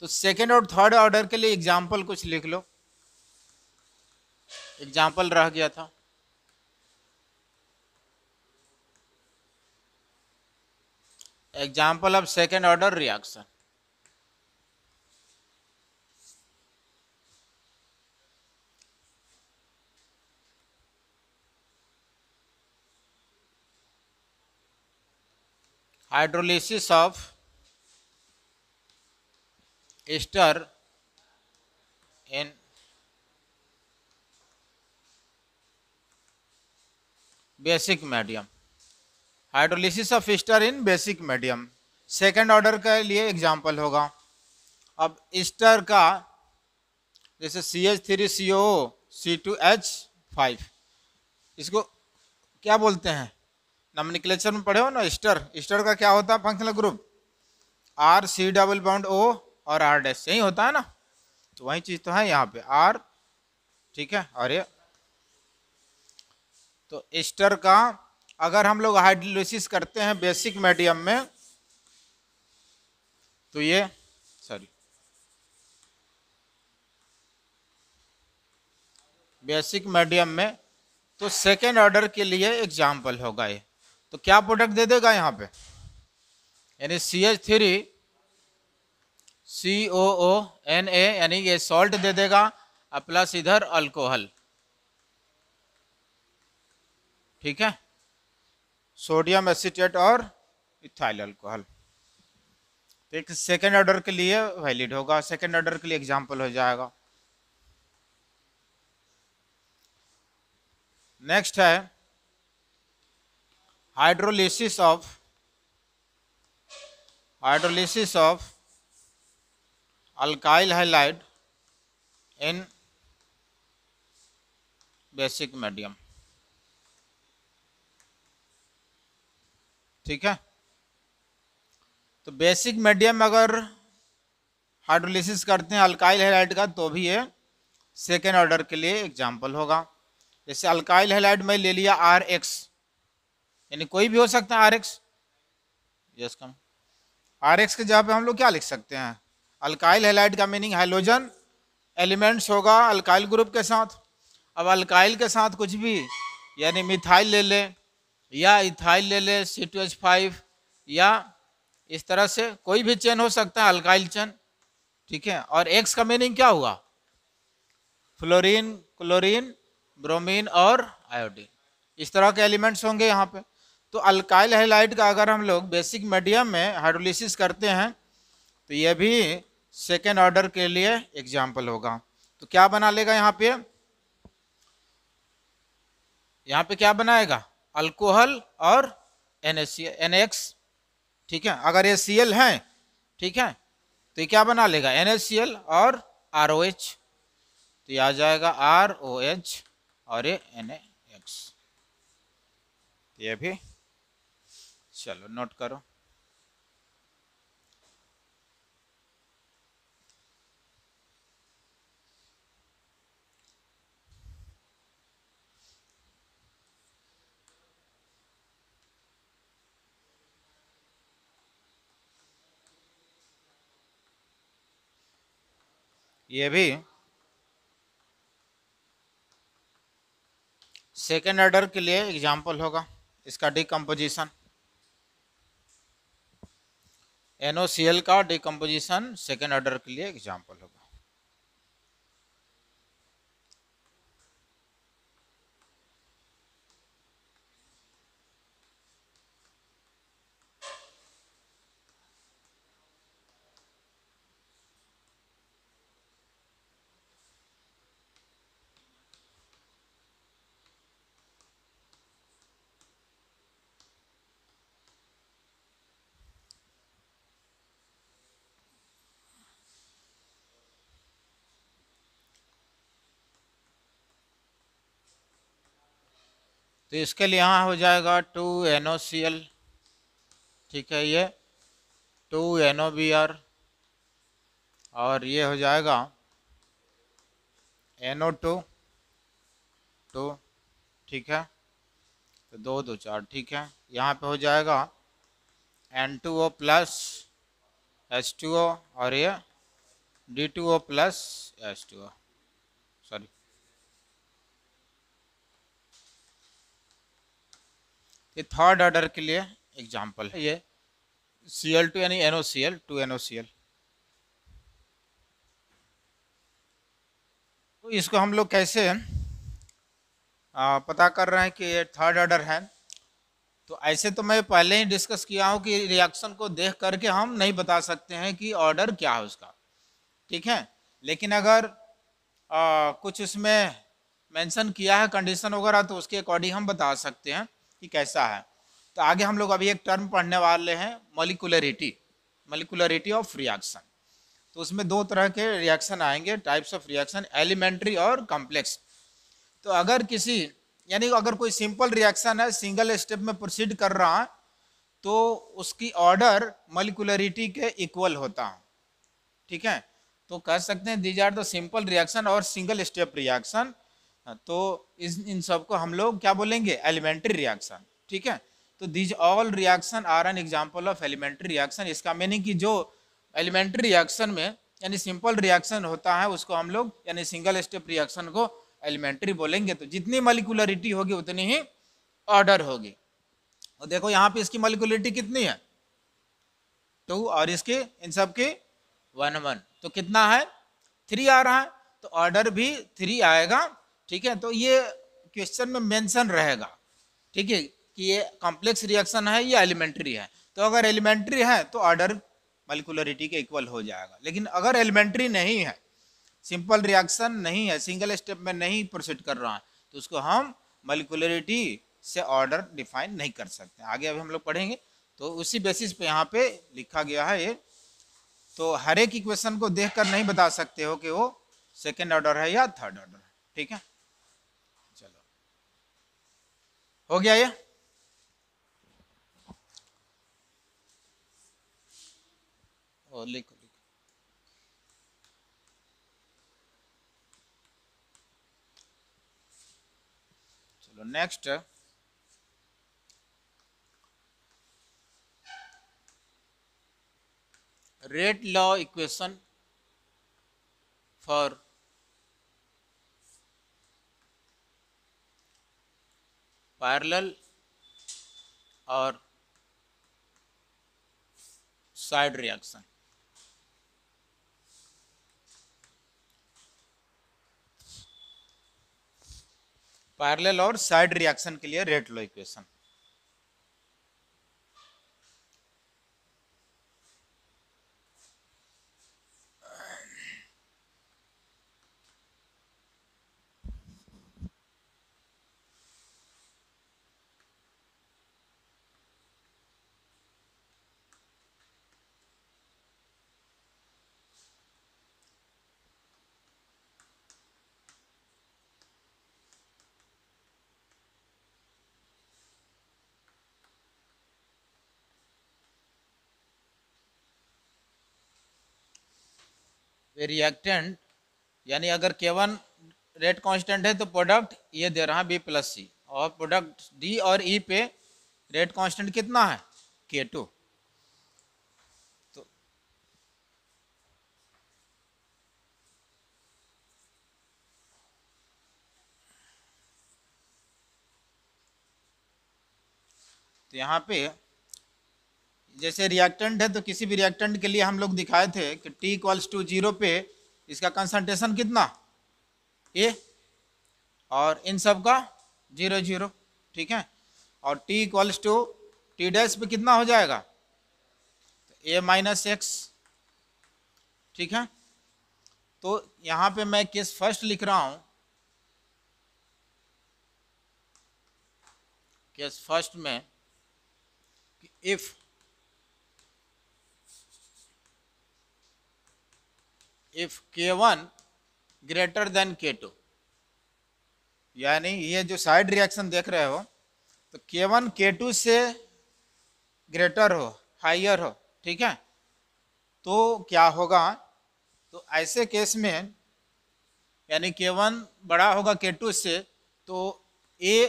तो सेकेंड और third order के लिए एग्जाम्पल कुछ लिख लो, एग्जाम्पल रह गया था। Example of second order reaction. Hydrolysis of ester in basic medium. Hydrolysis of Easter in basic medium second order के लिए एग्जाम्पल होगा। अब ईस्टर का जैसे CH3CO C2H5, इसको क्या बोलते हैं, नॉमेनक्लेचर में पढ़े हो ना, ईस्टर। ईस्टर का क्या होता है functional group, R, C double bond O और R डैश, यही होता है ना। तो वही चीज तो है यहाँ पे R, ठीक है। और ये तो ईस्टर का अगर हम लोग हाइड्रोलिसिस करते हैं बेसिक मीडियम में, तो ये बेसिक मीडियम में, तो सेकेंड ऑर्डर के लिए एग्जाम्पल होगा ये। तो क्या प्रोडक्ट दे देगा यहाँ पे, यानी CH3COONA, यानी ये सॉल्ट दे देगा, और प्लस इधर अल्कोहल, ठीक है, सोडियम एसीटेट और इथाइल अल्कोहल। तो एक सेकेंड ऑर्डर के लिए वैलिड होगा, सेकेंड ऑर्डर के लिए एग्जाम्पल हो जाएगा। नेक्स्ट है hydrolysis of alkyl halide in basic medium, ठीक है। तो बेसिक मीडियम में अगर हाइड्रोलिसिस करते हैं अल्काइल हैलाइड का, तो भी ये सेकेंड ऑर्डर के लिए एग्जाम्पल होगा। जैसे अल्काइल हैलाइड में ले लिया RX, यानी कोई भी हो सकता है RX, यस कम। RX के जगह पे हम लोग क्या लिख सकते हैं, अल्काइल हैलाइड का मीनिंग हाइड्रोजन एलिमेंट्स होगा अल्काइल ग्रुप के साथ। अब अल्काइल के साथ कुछ भी, यानी मिथाइल ले ले या इथाइल ले ले C2H5, या इस तरह से कोई भी चेन हो सकता है अल्काइल चेन, ठीक है। और X का मीनिंग क्या हुआ, फ्लोरीन, क्लोरीन, ब्रोमीन और आयोडीन, इस तरह के एलिमेंट्स होंगे यहाँ पे। तो अल्काइल हैलाइड का अगर हम लोग बेसिक मीडियम में हाइड्रोलिसिस करते हैं, तो ये भी सेकेंड ऑर्डर के लिए एग्जाम्पल होगा। तो क्या बना लेगा यहाँ पे क्या बनाएगा, अल्कोहल और NaX, ठीक है। अगर ये Cl है, ठीक है, तो ये क्या बना लेगा, NaCl और ROH, तो ये आ जाएगा ROH और ये NaX। ये भी चलो नोट करो। ये भी सेकेंड ऑर्डर के लिए एग्जाम्पल होगा। इसका डिकम्पोजिशन, NOCl का डिकम्पोजिशन सेकेंड ऑर्डर के लिए एग्जाम्पल होगा। तो इसके लिए यहाँ हो जाएगा 2NOCl, ठीक है, ये 2NOBr, और ये हो जाएगा NO2, 2, ठीक है, तो 2 2 4, ठीक है। यहाँ पे हो जाएगा N2O प्लस H2O और ये D2O प्लस H2O, सॉरी, ये थर्ड ऑर्डर के लिए एग्जाम्पल है। ये Cl2 यानी NOCl, 2NOCl। तो इसको हम लोग कैसे पता कर रहे हैं कि ये थर्ड ऑर्डर है? तो ऐसे तो मैं पहले ही डिस्कस किया हूँ कि रिएक्शन को देख करके हम नहीं बता सकते हैं कि ऑर्डर क्या है उसका, ठीक है। लेकिन अगर कुछ उसमें मेंशन किया है कंडीशन वगैरह, तो उसके अकॉर्डिंग हम बता सकते हैं कि कैसा है। तो आगे हम लोग अभी एक टर्म पढ़ने वाले हैं, मॉलिक्यूलरिटी, मॉलिक्यूलरिटी ऑफ रिएक्शन। तो उसमें दो तरह के रिएक्शन आएंगे, टाइप्स ऑफ रिएक्शन, एलिमेंट्री और कॉम्प्लेक्स। तो अगर किसी, यानी अगर कोई सिंपल रिएक्शन है, सिंगल स्टेप में प्रोसीड कर रहा है, तो उसकी ऑर्डर मॉलिक्यूलरिटी के इक्वल होता है, ठीक है। तो कह सकते हैं these are the simple reaction और सिंगल स्टेप रिएक्शन। तो इन सबको हम लोग क्या बोलेंगे? एलिमेंट्री रिएक्शन, ठीक है। तो these all reaction are an example of elementary reaction. इसका मीनिंग कि जो एलिमेंट्री रिएक्शन में यानी सिंपल रिएक्शन होता है उसको हम लोग यानी सिंगल स्टेप रिएक्शन को एलिमेंट्री बोलेंगे। तो जितनी मॉलिक्यूलरिटी होगी उतनी ही ऑर्डर होगी। और देखो यहाँ पे इसकी मॉलिक्यूलरिटी कितनी है? 2, और इसकी इन सब की 1 1, तो कितना है? 3 आ रहा है, तो ऑर्डर भी 3 आएगा, ठीक है। तो ये क्वेश्चन में मेंशन रहेगा, ठीक है, कि ये कॉम्प्लेक्स रिएक्शन है या एलिमेंट्री है। तो अगर एलिमेंट्री है तो ऑर्डर मॉलिक्यूलरिटी के इक्वल हो जाएगा। लेकिन अगर एलिमेंट्री नहीं है, सिंपल रिएक्शन नहीं है, सिंगल स्टेप में नहीं प्रोसीड कर रहा है, तो उसको हम मॉलिक्यूलरिटी से ऑर्डर डिफाइन नहीं कर सकते। आगे अभी हम लोग पढ़ेंगे। तो उसी बेसिस पे यहाँ पे लिखा गया है ये। तो हर एक इक्वेशन को देखकर नहीं बता सकते हो कि वो सेकेंड ऑर्डर है या थर्ड ऑर्डर है, ठीक है। चलो, हो गया ये? ओ, लिखो लिखो। चलो next, rate law equation for parallel और साइड रिएक्शन। पैरेलल और साइड रिएक्शन के लिए रेट लॉ इक्वेशन। रिएक्टेंट यानी अगर K1 रेट कांस्टेंट है तो प्रोडक्ट ये दे रहा है B प्लस C, और प्रोडक्ट D और E पे रेट कांस्टेंट कितना है? K2। तो यहाँ पे जैसे रिएक्टेंट है, तो किसी भी रिएक्टेंट के लिए हम लोग दिखाए थे कि T इक्वल्स टू 0 पे इसका कंसंट्रेशन कितना? A, और इन सब का 0 0, ठीक है। और T equals to T dash पे कितना हो जाएगा? तो A माइनस एक्स, ठीक है। तो यहाँ पे मैं केस फर्स्ट लिख रहा हूँ। केस फर्स्ट में if K1 greater than K2, यानी ये जो साइड रिएक्शन देख रहे हो, तो K1 K2 से ग्रेटर हो, हाइयर हो, ठीक है। तो क्या होगा? तो ऐसे केस में यानी K1 बड़ा होगा K2 से, तो A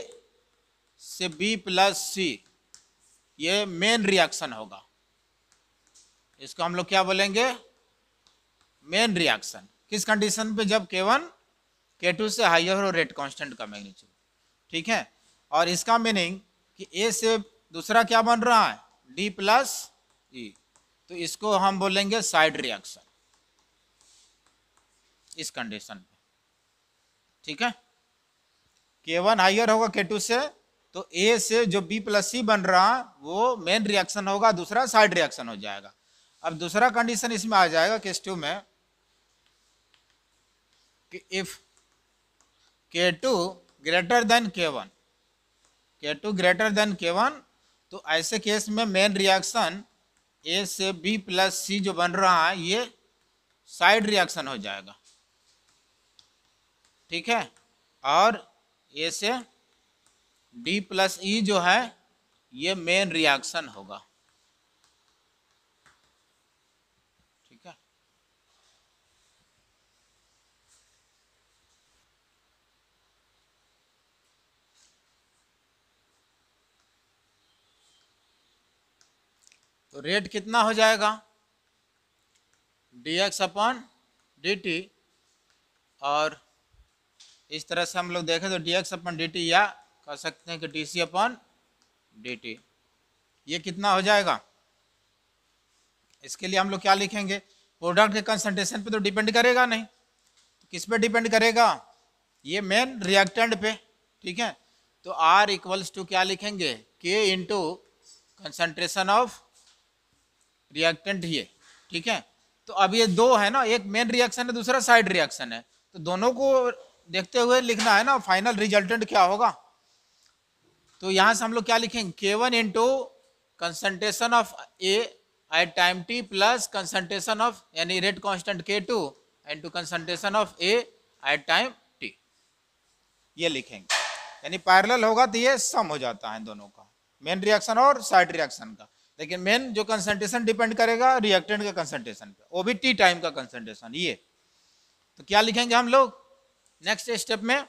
से B प्लस C ये मेन रिएक्शन होगा। इसको हम लोग क्या बोलेंगे? मेन रिएक्शन किस कंडीशन पे, जब K1 K2 से हाइयर हो रेट कांस्टेंट का मैग्नीट्यूड, ठीक है। और इसका मीनिंग कि A से दूसरा क्या बन रहा है, D प्लस E, तो इसको हम बोलेंगे साइड रिएक्शन इस कंडीशन पे, ठीक है। K1 हाइयर होगा K2 से, तो A से जो B प्लस C बन रहा है वो मेन रिएक्शन होगा, दूसरा साइड रिएक्शन हो जाएगा। अब दूसरा कंडीशन इसमें आ जाएगा केस 2 में कि if K2 greater than K1, K2 greater than K1, तो ऐसे केस में मेन रिएक्शन A से B प्लस C जो बन रहा है ये साइड रिएक्शन हो जाएगा, ठीक है। और A से D प्लस E जो है ये मेन रिएक्शन होगा, ठीक है। तो रेट कितना हो जाएगा, dx अपॉन dt, और इस तरह से हम लोग देखें तो dx अपॉन dt, या कह सकते हैं कि dc अपॉन dt, ये कितना हो जाएगा। इसके लिए हम लोग क्या लिखेंगे, प्रोडक्ट के कंसंट्रेशन पे तो डिपेंड करेगा नहीं, तो किस पे डिपेंड करेगा, ये मेन रिएक्टेंट पे, ठीक है। तो R इक्वल्स टू क्या लिखेंगे, K into concentration of reactant, ये ठीक है। तो अब ये दो है ना, एक मेन रिएक्शन है दूसरा साइड रिएक्शन है, तो दोनों को देखते हुए लिखना है ना फाइनल रिजल्टेंट क्या होगा। तो यहां से हम लोग क्या लिखेंगे, K1 into concentration of A at time t plus concentration of यानी rate constant K2 into concentration of A at time t, ये लिखेंगे। यानी पैरेलल होगा तो ये सम हो जाता है दोनों का, मेन रिएक्शन और साइड रिएक्शन का, लेकिन मेन जो कंसंट्रेशन डिपेंड करेगा रिएक्टेंट के कंसंट्रेशन पे, वो भी टी टाइम का कंसंट्रेशन ये। तो क्या लिखेंगे हम लोग नेक्स्ट स्टेप में,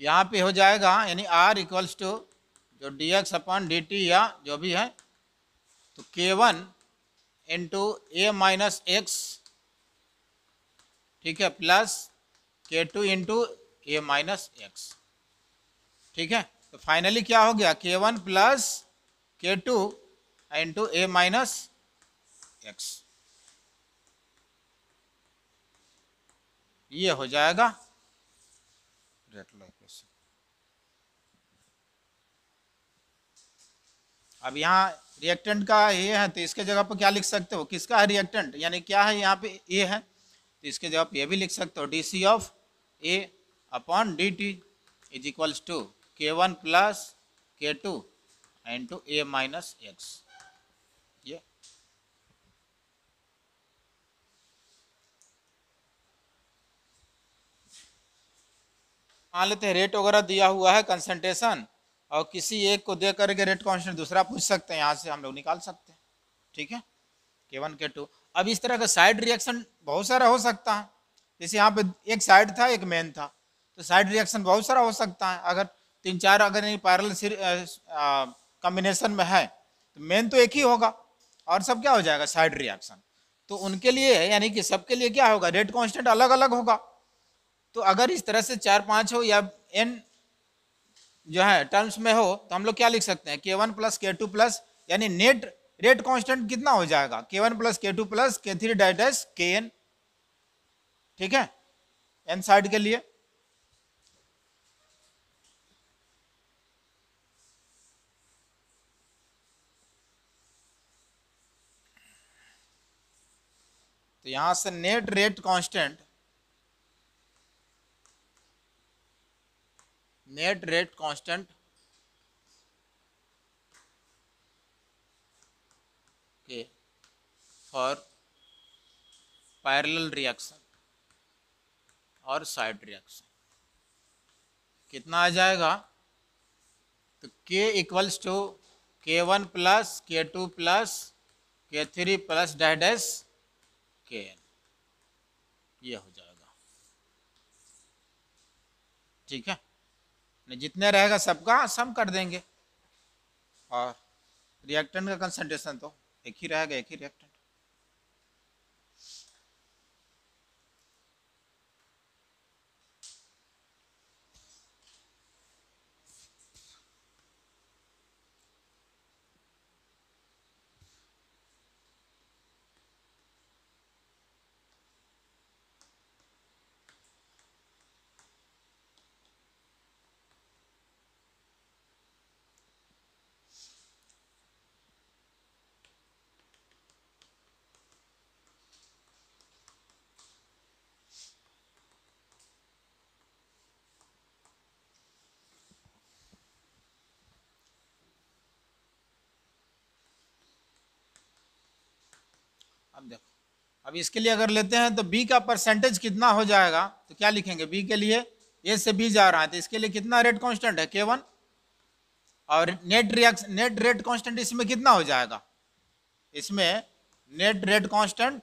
यहाँ पे हो जाएगा यानी R इक्वल्स टू जो dx अपॉन dt या जो भी है, तो K1 into A minus x, ठीक है, plus K2 into A minus x, ठीक है। तो फाइनली क्या हो गया, K1 plus K2 into A minus X, ये हो जाएगा रेट लॉ इक्वेशन। अब यहाँ रिएक्टेंट का ये है तो इसके जगह पर क्या लिख सकते हो, किसका है रिएक्टेंट, यानी क्या है यहाँ पे ए है, तो इसके जगह पे ये भी लिख सकते हो D C of A upon D T is equals to K1 plus K2 into A minus X, ये मान लेते हैं रेट वगैरह दिया हुआ है कंसंट्रेशन, और किसी एक को दे करके रेट कांस्टेंट दूसरा पूछ सकते हैं, यहाँ से हम लोग निकाल सकते हैं, ठीक है, K1 K2। अब इस तरह का साइड रिएक्शन बहुत सारा हो सकता है, जैसे यहाँ पे एक साइड था एक मेन था, तो साइड रिएक्शन बहुत सारा हो सकता है। अगर 3-4 अगर नहीं पैरेलल कॉम्बिनेशन में है तो मेन तो एक ही होगा और सब क्या हो जाएगा साइड रिएक्शन। तो उनके लिए यानी कि सबके लिए क्या होगा, रेट कांस्टेंट अलग अलग होगा। तो अगर इस तरह से 4-5 हो या n जो है टर्म्स में हो तो हम लोग क्या लिख सकते हैं, K1 प्लस K2 प्लस यानी नेट रेट कांस्टेंट कितना हो जाएगा, K1 plus K2 plus K3 डाइडेस Kn, ठीक है, n साइड के लिए। तो यहां से net rate constant, net rate constant के फॉर पैरेलल रिएक्शन और साइड रिएक्शन कितना आ जाएगा, तो K equals to K1 plus K2 plus K3 plus dash Kn, ये हो जाएगा, ठीक है। जितने रहेगा सबका सम कर देंगे और रिएक्टेंट का कंसंट्रेशन तो एक ही रहेगा, एक ही रिएक्टेंट। अब देखो, अब इसके लिए अगर लेते हैं तो बी का परसेंटेज कितना हो जाएगा, तो क्या लिखेंगे, बी के लिए ए से बी जा रहा है तो इसके लिए कितना रेट कांस्टेंट है, K1, और नेट रेट कांस्टेंट इसमें कितना हो जाएगा, इसमें नेट रेट कांस्टेंट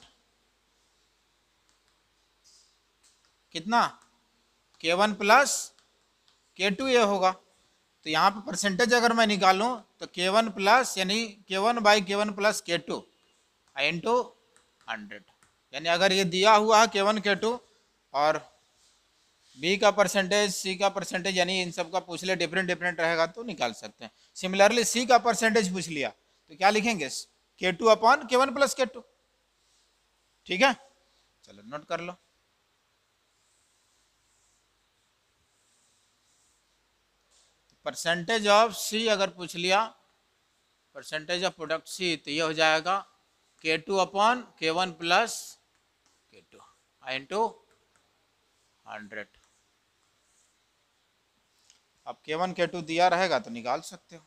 कितना, K1 प्लस K2 ये होगा। तो यहाँ पे परसेंटेज अगर मैं निकालूं तो K1 प्लस यानी K1 by K1 plus K2 into 100, यानी अगर ये दिया हुआ है K1 K2 और B का परसेंटेज C का परसेंटेज यानी इन सब का पूछ ले डिफरेंट डिफरेंट रहेगा तो निकाल सकते हैं। सिमिलरली C का परसेंटेज पूछ लिया तो क्या लिखेंगे, K2 upon K1 plus K2। ठीक है, चलो नोट कर लो। परसेंटेज ऑफ C अगर पूछ लिया, परसेंटेज ऑफ प्रोडक्ट C, तो ये हो जाएगा K2 upon K1 plus K2 into 100। अब K1 K2 दिया रहेगा तो निकाल सकते हो।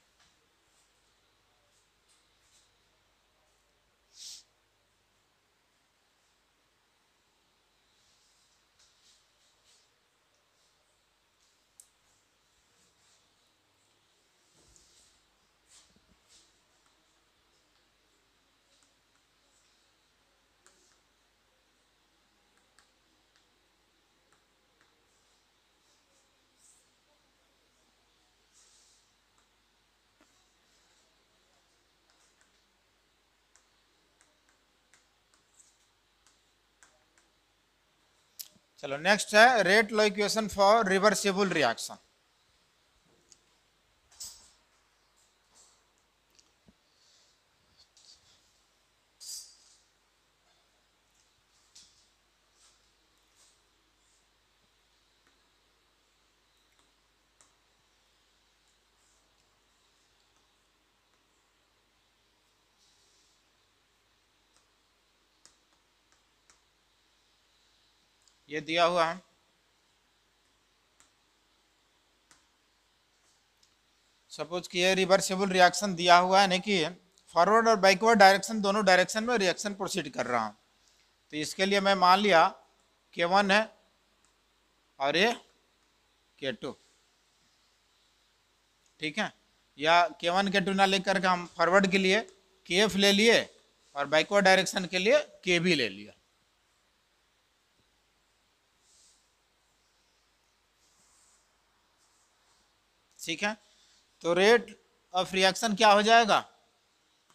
चलो नेक्स्ट है rate law equation for reversible reaction. ये दिया हुआ है, सपोज कि ये रिवर्सिबल रिएक्शन दिया हुआ है, नहीं कि फॉरवर्ड और बैकवर्ड डायरेक्शन दोनों डायरेक्शन में रिएक्शन प्रोसीड कर रहा हूँ। तो इसके लिए मैं मान लिया K1 है और ये K2, ठीक है, या K1 K2 ना लेकर के हम फॉरवर्ड के लिए KF ले लिए और बैकवर्ड डायरेक्शन के लिए KB ले लिया। ठीक है, तो रेट ऑफ रिएक्शन क्या हो जाएगा,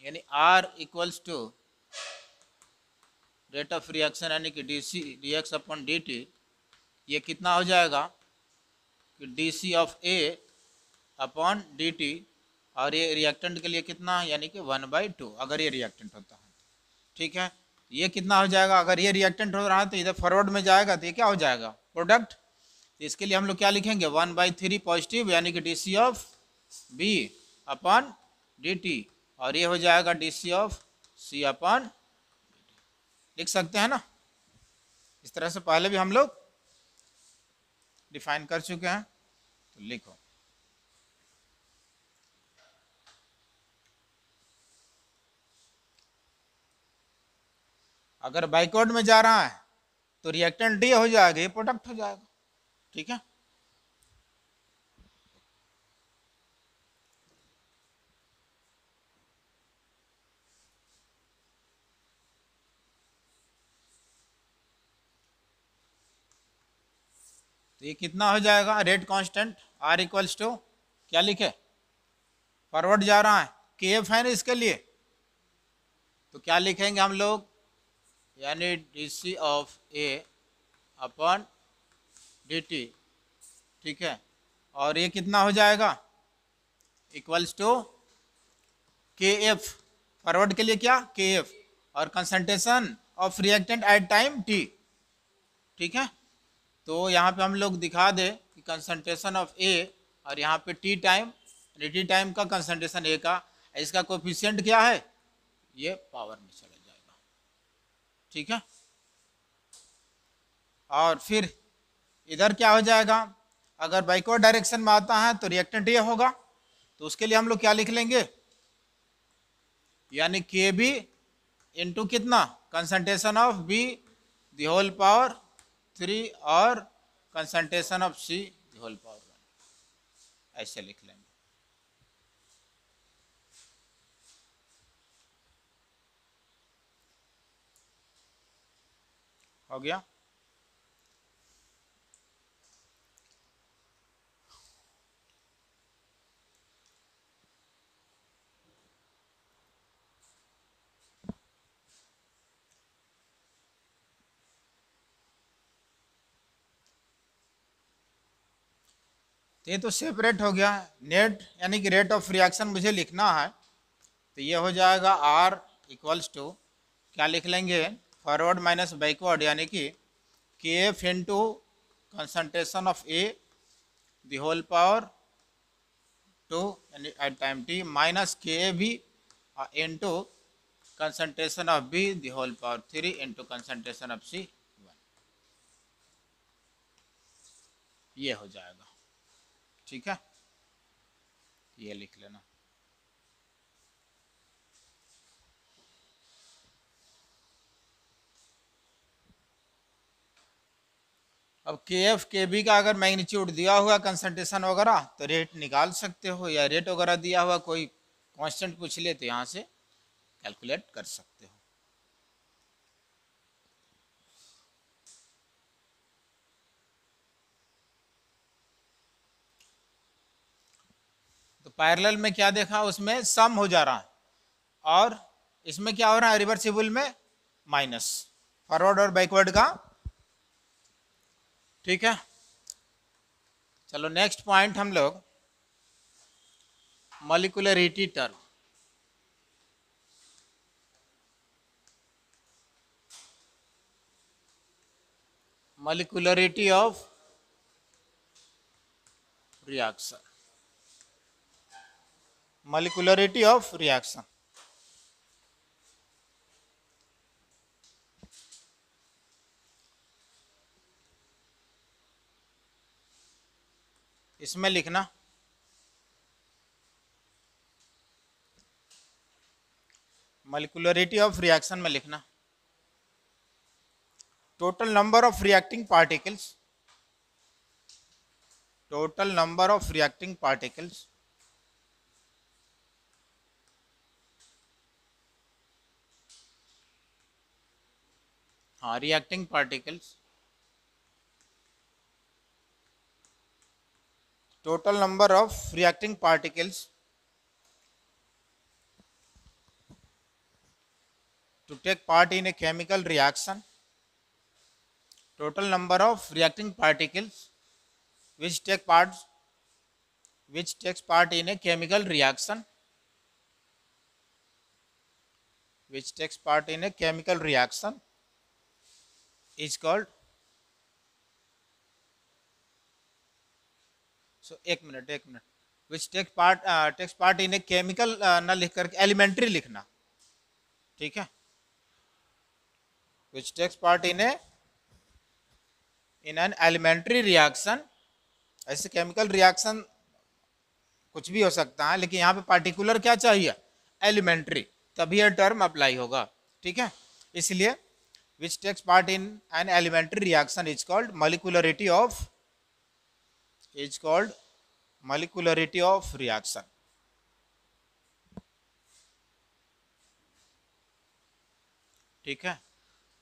यानी R equals to rate of reaction यानी कि dx अपॉन dt, ये कितना हो जाएगा कि dc of A upon dt, और ये रिएक्टेंट के लिए कितना यानी कि 1/2 अगर ये रिएक्टेंट होता है। ठीक है, ये कितना हो जाएगा, अगर ये रिएक्टेंट हो रहा है तो इधर फॉरवर्ड में जाएगा तो ये क्या हो जाएगा, प्रोडक्ट। तो इसके लिए हम लोग क्या लिखेंगे, 1/3 पॉजिटिव यानी कि dc of B upon dt, और ये हो जाएगा dc ऑफ C अपॉन, लिख सकते हैं ना। इस तरह से पहले भी हम लोग डिफाइन कर चुके हैं, तो लिखो। अगर बैकवर्ड में जा रहा है तो रिएक्टेंट डी हो जाएगा, ये प्रोडक्ट हो जाएगा। ठीक है, तो ये कितना हो जाएगा, rate constant R equals to क्या लिखे, फॉरवर्ड जा रहा है KF है ना इसके लिए, तो क्या लिखेंगे हम लोग, यानी dc of A upon dt। ठीक है, और ये कितना हो जाएगा, इक्वल्स टू KF, फॉरवर्ड के लिए क्या KF, और concentration of reactant eight time T। ठीक है, तो यहाँ पे हम लोग दिखा दे कि कंसंट्रेशन ऑफ A और यहाँ पे T टाइम, T टाइम का कंसंट्रेशन A का, इसका कोफिशिएंट क्या है, ये पावर में चला जाएगा। ठीक है, और फिर इधर क्या हो जाएगा, अगर बैकवर्ड डायरेक्शन में आता है तो रिएक्टेंट ये होगा, तो उसके लिए हम लोग क्या लिख लेंगे, यानी KB इंटू कितना concentration of B the whole power 3 और concentration of C the whole power 1, ऐसे लिख लेंगे। हो गया। ये तो सेपरेट हो गया। नेट यानी कि रेट ऑफ रिएक्शन मुझे लिखना है, तो ये हो जाएगा R इक्वल्स टू क्या लिख लेंगे, फॉरवर्ड माइनस बैकवर्ड, यानी कि K F into concentration of A the whole power 2 at time T minus K A भी into concentration of B the whole power 3 into concentration of C 1, ये हो जाएगा। ठीक है, ये लिख लेना। अब के एफ के बी का अगर मैग्नीट्यूड दिया हुआ कंसंट्रेशन वगैरह तो रेट निकाल सकते हो, या रेट वगैरह दिया हुआ कोई कांस्टेंट पूछ ले तो यहाँ से कैलकुलेट कर सकते हो। तो पैरेलल में क्या देखा, उसमें सम हो जा रहा है, और इसमें क्या हो रहा है, रिवर्सिबल में माइनस, फॉरवर्ड और बैकवर्ड का। ठीक है, चलो नेक्स्ट पॉइंट हम लोग molecularity term. Molecularity of reaction, molecularity of reaction. इसमें लिखना मॉलिक्यूलरिटी ऑफ रिएक्शन में लिखना total number of reacting particles, total number of reacting particles हाँ reacting particles, total number of reacting particles to take part in a chemical reaction, total number of reacting particles which takes part in a chemical reaction, which takes part in a chemical reaction is called, so एक minute which takes part in a chemical ना लिख करके elementary लिखना। ठीक है, which takes part in an elementary reaction। ऐसे chemical reaction कुछ भी हो सकता है, लेकिन यहाँ पे पार्टिकुलर क्या चाहिए, एलिमेंट्री, तभी यह टर्म अप्लाई होगा। ठीक है, इसलिए which takes part in an elementary reaction is called molecularity of reaction। ठीक है,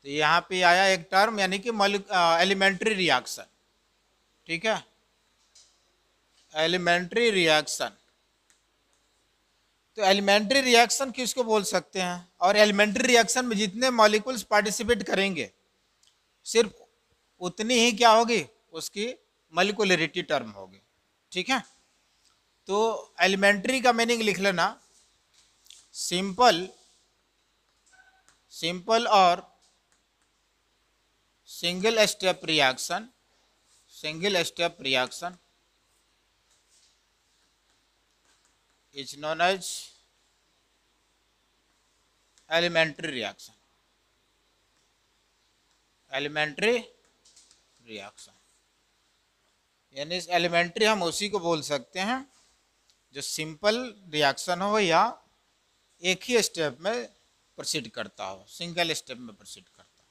तो यहाँ पे आया एक टर्म यानी कि एलिमेंट्री रिएक्शन। ठीक है, एलिमेंट्री रिएक्शन, तो एलिमेंट्री रिएक्शन किसको बोल सकते हैं, और एलिमेंट्री रिएक्शन में जितने मॉलिक्यूल्स पार्टिसिपेट करेंगे सिर्फ उतनी ही क्या होगी, उसकी मॉलिक्यूलरिटी टर्म होगी। ठीक है, तो एलिमेंट्री का मीनिंग लिख लेना, सिंपल और single step reaction is known as elementary reaction। यानी इस एलिमेंट्री हम उसी को बोल सकते हैं जो सिंपल रिएक्शन हो या एक ही स्टेप में प्रोसीड करता हो, सिंगल स्टेप में प्रोसीड करता हो।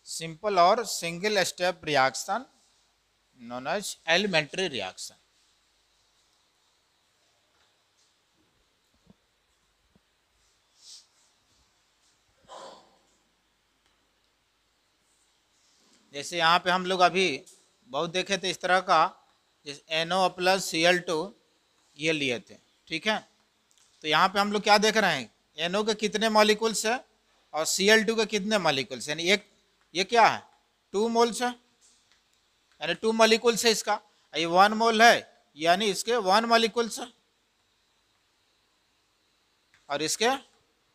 सिंपल और single step reaction known as elementary reaction. जैसे यहाँ पे हम लोग अभी बहुत देखे थे इस तरह का, जैसे NO प्लस Cl2 ये लिए थे, ठीक है। तो यहाँ पे हम लोग क्या देख रहे हैं, NO के कितने मॉलिक्यूल्स है और Cl2 के कितने मॉलिक्यूल्स है, यानी एक ये क्या है 2 मोल्स है, यानी 2 मॉलिक्यूल्स है इसका, ये 1 मोल है यानी इसके 1 मॉलिक्यूल्स है, और इसके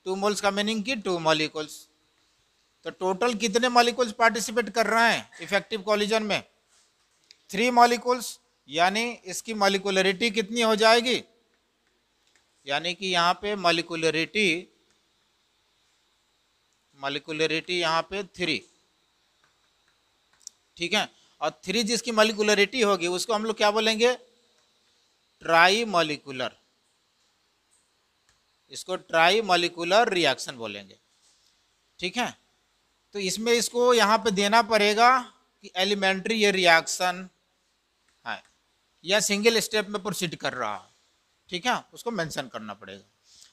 2 मोल्स का मीनिंग की 2 मॉलिक्यूल्स। तो टोटल कितने मॉलिक्यूल्स पार्टिसिपेट कर रहे हैं इफेक्टिव कोलिजन में, 3 मॉलिक्यूल्स, यानी इसकी मॉलिक्यूलरिटी कितनी हो जाएगी, यानी कि यहाँ पे मॉलिक्यूलरिटी यहाँ पे 3, ठीक है। और 3 जिसकी मॉलिक्यूलरिटी होगी उसको हम लोग क्या बोलेंगे, ट्राई मॉलिक्यूलर, इसको ट्राई मॉलिक्यूलर रिएक्शन बोलेंगे, ठीक है। तो इसमें इसको यहाँ पे देना पड़ेगा कि एलिमेंट्री ये रिएक्शन है या सिंगल स्टेप में प्रोसीड कर रहा है, ठीक है, उसको मेंशन करना पड़ेगा।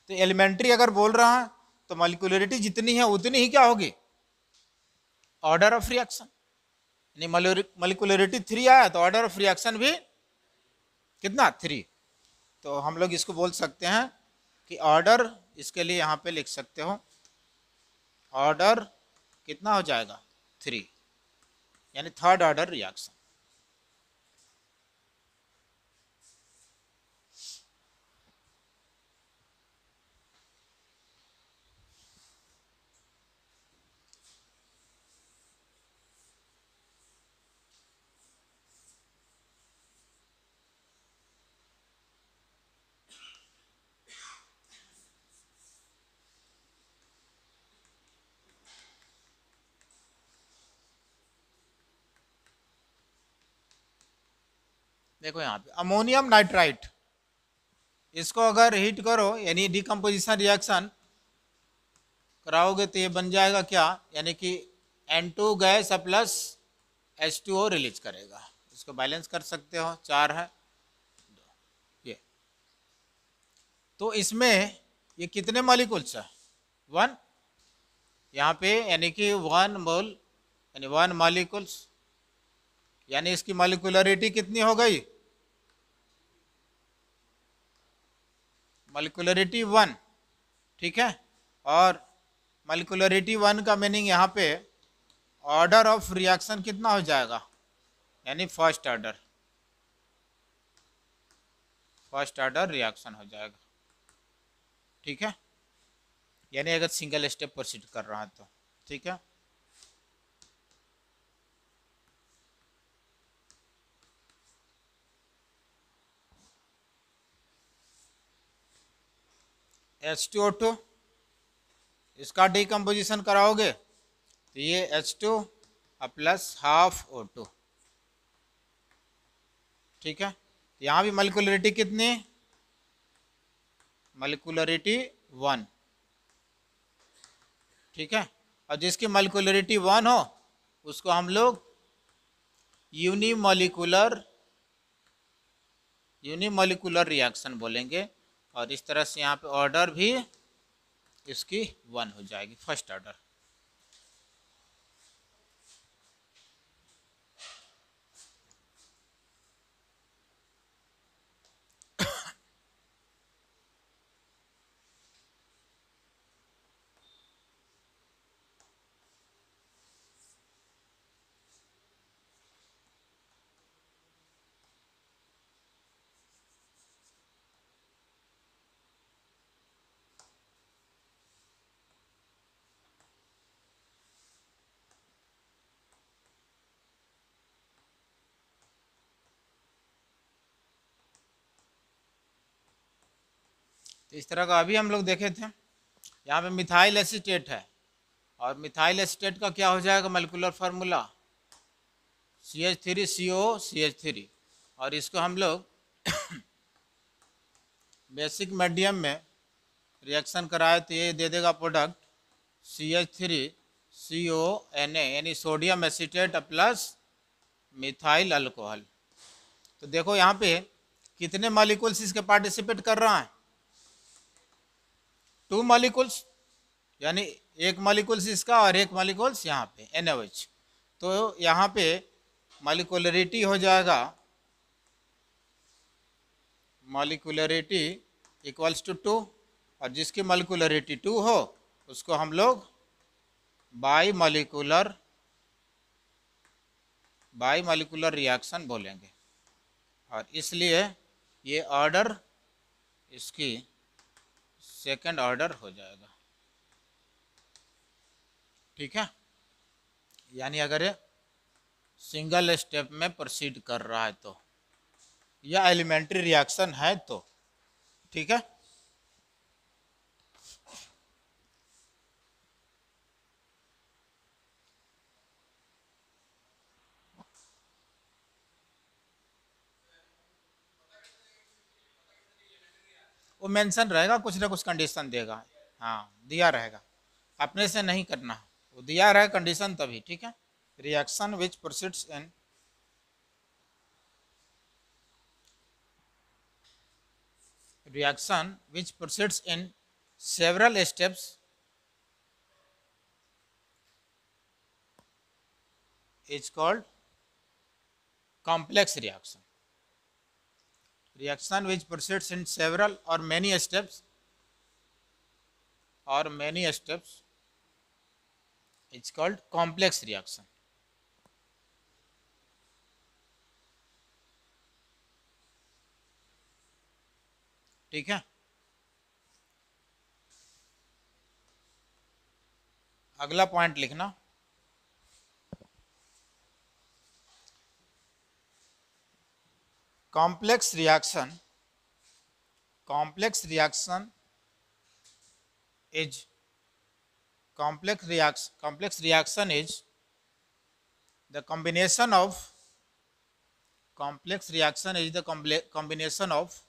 तो एलिमेंट्री अगर बोल रहा है तो मॉलिक्यूलरिटी जितनी है उतनी ही क्या होगी, ऑर्डर ऑफ रिएक्शन, यानी मॉलिक्यूलरिटी 3 आया तो ऑर्डर ऑफ रिएक्शन भी कितना 3। तो हम लोग इसको बोल सकते हैं कि ऑर्डर, इसके लिए यहाँ पे लिख सकते हो ऑर्डर कितना हो जाएगा 3, यानी थर्ड ऑर्डर रिएक्शन। देखो यहाँ पे अमोनियम नाइट्राइट, इसको अगर हीट करो यानी डिकम्पोजिशन रिएक्शन कराओगे तो ये बन जाएगा क्या, यानी कि N2 gas plus H2O release करेगा। इसको बैलेंस कर सकते हो, 4 है 2 ये। तो इसमें ये कितने मॉलिक्यूल्स है 1, यहाँ पे यानी कि 1 मोल यानी 1 मॉलिक्यूल्स, यानी इसकी मॉलिक्यूलरिटी कितनी हो गई, मॉलिक्यूलरिटी 1, ठीक है। और मॉलिक्यूलरिटी 1 का मीनिंग यहाँ पे ऑर्डर ऑफ रिएक्शन कितना हो जाएगा, यानी फर्स्ट ऑर्डर रिएक्शन हो जाएगा, ठीक है, यानी अगर सिंगल स्टेप प्रोसीड कर रहा है तो, ठीक है। H2O2 इसका डिकम्पोजिशन कराओगे तो ये H2 प्लस हाफ O2, ठीक है। यहाँ भी मॉलिक्यूलरिटी कितनी, मॉलिक्यूलरिटी 1, ठीक है। और जिसकी मॉलिक्यूलरिटी 1 हो उसको हम लोग यूनिमॉलिक्यूलर रिएक्शन बोलेंगे, और इस तरह से यहाँ पे ऑर्डर भी इसकी 1 हो जाएगी, फर्स्ट ऑर्डर। तो इस तरह का अभी हम लोग देखे थे, यहाँ पे मिथाइल एसीटेट है, और मिथाइल एसीटेट का क्या हो जाएगा मॉलिक्यूलर फार्मूला CH3CO CH3, और इसको हम लोग बेसिक मीडियम में रिएक्शन कराए तो ये दे देगा प्रोडक्ट CH3CONA यानी sodium acetate plus methyl alcohol. तो देखो यहाँ पे कितने मॉलिक्यूल्स इसके पार्टिसिपेट कर रहा है, 2 मॉलिक्यूल्स, यानी एक मॉलिक्यूल्स इसका और एक मॉलिक्यूल्स यहाँ पे NaOH। तो यहाँ पे मॉलिक्यूलरिटी हो जाएगा, मॉलिक्यूलरिटी इक्वल्स टू 2, और जिसकी मॉलिक्यूलरिटी 2 हो उसको हम लोग बाई मॉलिक्यूलर रिएक्शन बोलेंगे, और इसलिए ये ऑर्डर इसकी सेकंड ऑर्डर हो जाएगा। ठीक है, यानी अगर ये सिंगल स्टेप में प्रोसीड कर रहा है तो, या एलिमेंट्री रिएक्शन है तो। ठीक है, वो मेंशन रहेगा, कुछ ना कुछ कंडीशन देगा। हाँ, दिया रहेगा, अपने से नहीं करना, वो दिया रहेगा कंडीशन तभी। ठीक है, reaction which proceeds in several steps is called complex reaction. Reaction which proceeds in several or many steps is called complex reaction. ठीक है, अगला पॉइंट लिखना, complex reaction is the combination of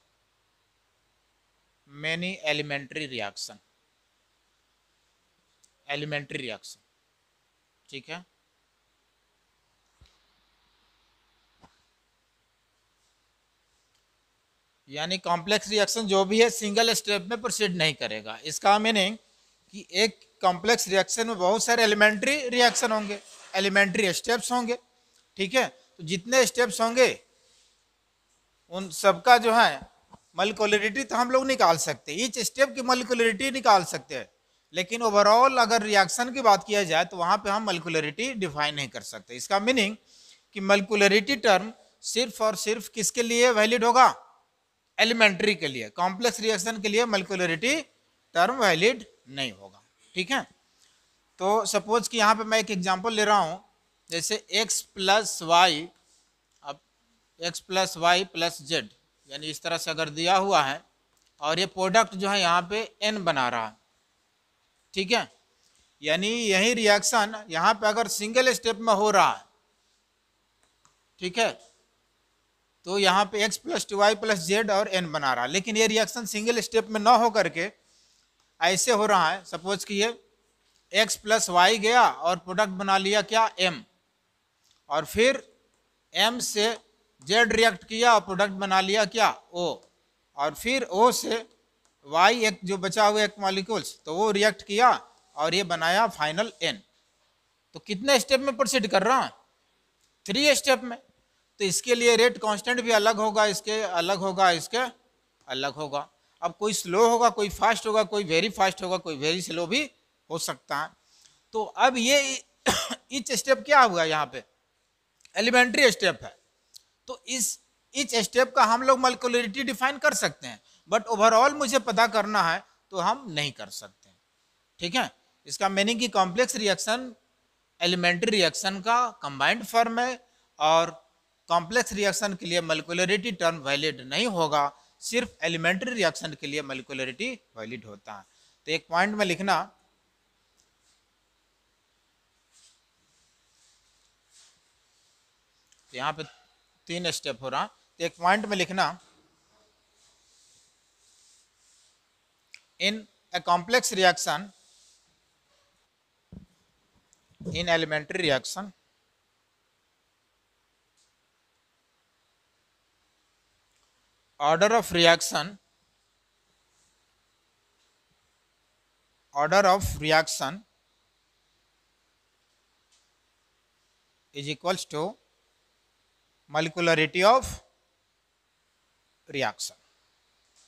many elementary reaction. ठीक है, यानी complex reaction जो भी है सिंगल स्टेप में प्रोसीड नहीं करेगा। इसका मीनिंग कि एक कॉम्प्लेक्स रिएक्शन में बहुत सारे एलिमेंट्री रिएक्शन होंगे, एलिमेंट्री स्टेप्स होंगे। ठीक है, तो जितने स्टेप्स होंगे उन सबका जो है मॉलिक्यूलरिटी तो हम लोग निकाल सकते हैं, ईच स्टेप की मॉलिक्यूलरिटी निकाल सकते हैं, लेकिन ओवरऑल अगर रिएक्शन की बात किया जाए तो वहां पे हम मॉलिक्यूलरिटी डिफाइन नहीं कर सकते। इसका मीनिंग कि मॉलिक्यूलरिटी टर्म सिर्फ और सिर्फ किसके लिए वैलिड होगा, एलिमेंट्री के लिए। कॉम्प्लेक्स रिएक्शन के लिए मॉलिक्यूलरिटी टर्म वैलिड नहीं होगा। ठीक है, तो सपोज कि यहाँ पे मैं एक एग्जांपल ले रहा हूँ, जैसे x प्लस वाई, अब x plus Y plus Z, यानी इस तरह से अगर दिया हुआ है और ये प्रोडक्ट जो है यहाँ पे n बना रहा है। ठीक है, यानी यही रिएक्शन यहाँ पे अगर सिंगल स्टेप में हो रहा है, ठीक है, तो यहाँ पे x plus two Y plus Z और n बना रहा है, लेकिन ये रिएक्शन सिंगल स्टेप में ना हो करके ऐसे हो रहा है। सपोज कि ये x प्लस वाई गया और प्रोडक्ट बना लिया क्या, m, और फिर m से z रिएक्ट किया और प्रोडक्ट बना लिया क्या, o, और फिर o से y एक जो बचा हुआ एक मॉलिक्यूल्स तो वो रिएक्ट किया और ये बनाया फाइनल n। तो कितने स्टेप में प्रोसीड कर रहा है, 3 स्टेप में। तो इसके लिए रेट कांस्टेंट भी अलग होगा, इसके अलग होगा, इसके अलग होगा। अब कोई स्लो होगा, कोई फास्ट होगा, कोई वेरी फास्ट होगा, कोई वेरी स्लो भी हो सकता है। तो अब ये ईच स्टेप क्या हुआ, यहाँ पे एलिमेंट्री स्टेप है, तो इस ईच स्टेप का हम लोग मॉलिक्यूलरिटी डिफाइन कर सकते हैं, बट ओवरऑल मुझे पता करना है तो हम नहीं कर सकते। ठीक है, इसका मीनिंग कि कॉम्प्लेक्स रिएक्शन एलिमेंट्री रिएक्शन का कंबाइंड फॉर्म है, और कॉम्प्लेक्स रिएक्शन के लिए मॉलिक्यूलरिटी टर्म वैलिड नहीं होगा, सिर्फ एलिमेंट्री रिएक्शन के लिए मॉलिक्यूलरिटी वैलिड होता है। तो एक पॉइंट में लिखना, यहाँ पे 3 स्टेप हो रहा, एक पॉइंट में लिखना, in a complex reaction, in elementary reaction, order of reaction is equals to molecularity of reaction.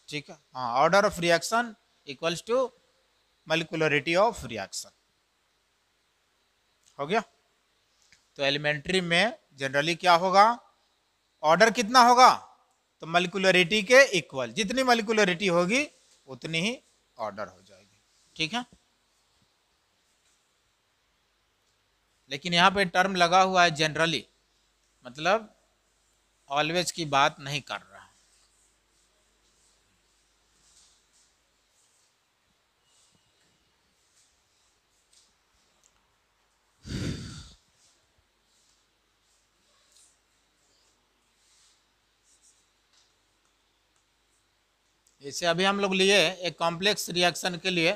ठीक है, हाँ, order of reaction equals to molecularity of reaction. हो गया। तो एलिमेंट्री में जनरली क्या होगा, ऑर्डर कितना होगा, तो मोलिकुलरिटी के इक्वल, जितनी मोलिकुलरिटी होगी उतनी ही ऑर्डर हो जाएगी। ठीक है, लेकिन यहाँ पे टर्म लगा हुआ है जनरली, मतलब ऑलवेज की बात नहीं कर रहा है। जैसे अभी हम लोग लिए एक कॉम्प्लेक्स रिएक्शन के लिए,